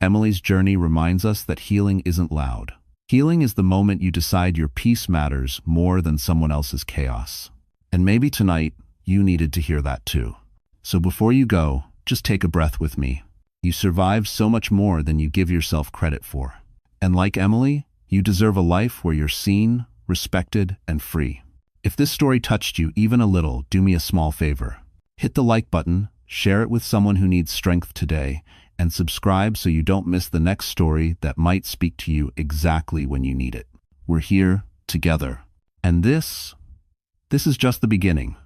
Emily's journey reminds us that healing isn't loud. Healing is the moment you decide your peace matters more than someone else's chaos. And maybe tonight, you needed to hear that too. So before you go, just take a breath with me. You survived so much more than you give yourself credit for. And like Emily, you deserve a life where you're seen, respected, and free. If this story touched you even a little, do me a small favor. Hit the like button, share it with someone who needs strength today, and subscribe so you don't miss the next story that might speak to you exactly when you need it. We're here, together. And this is just the beginning.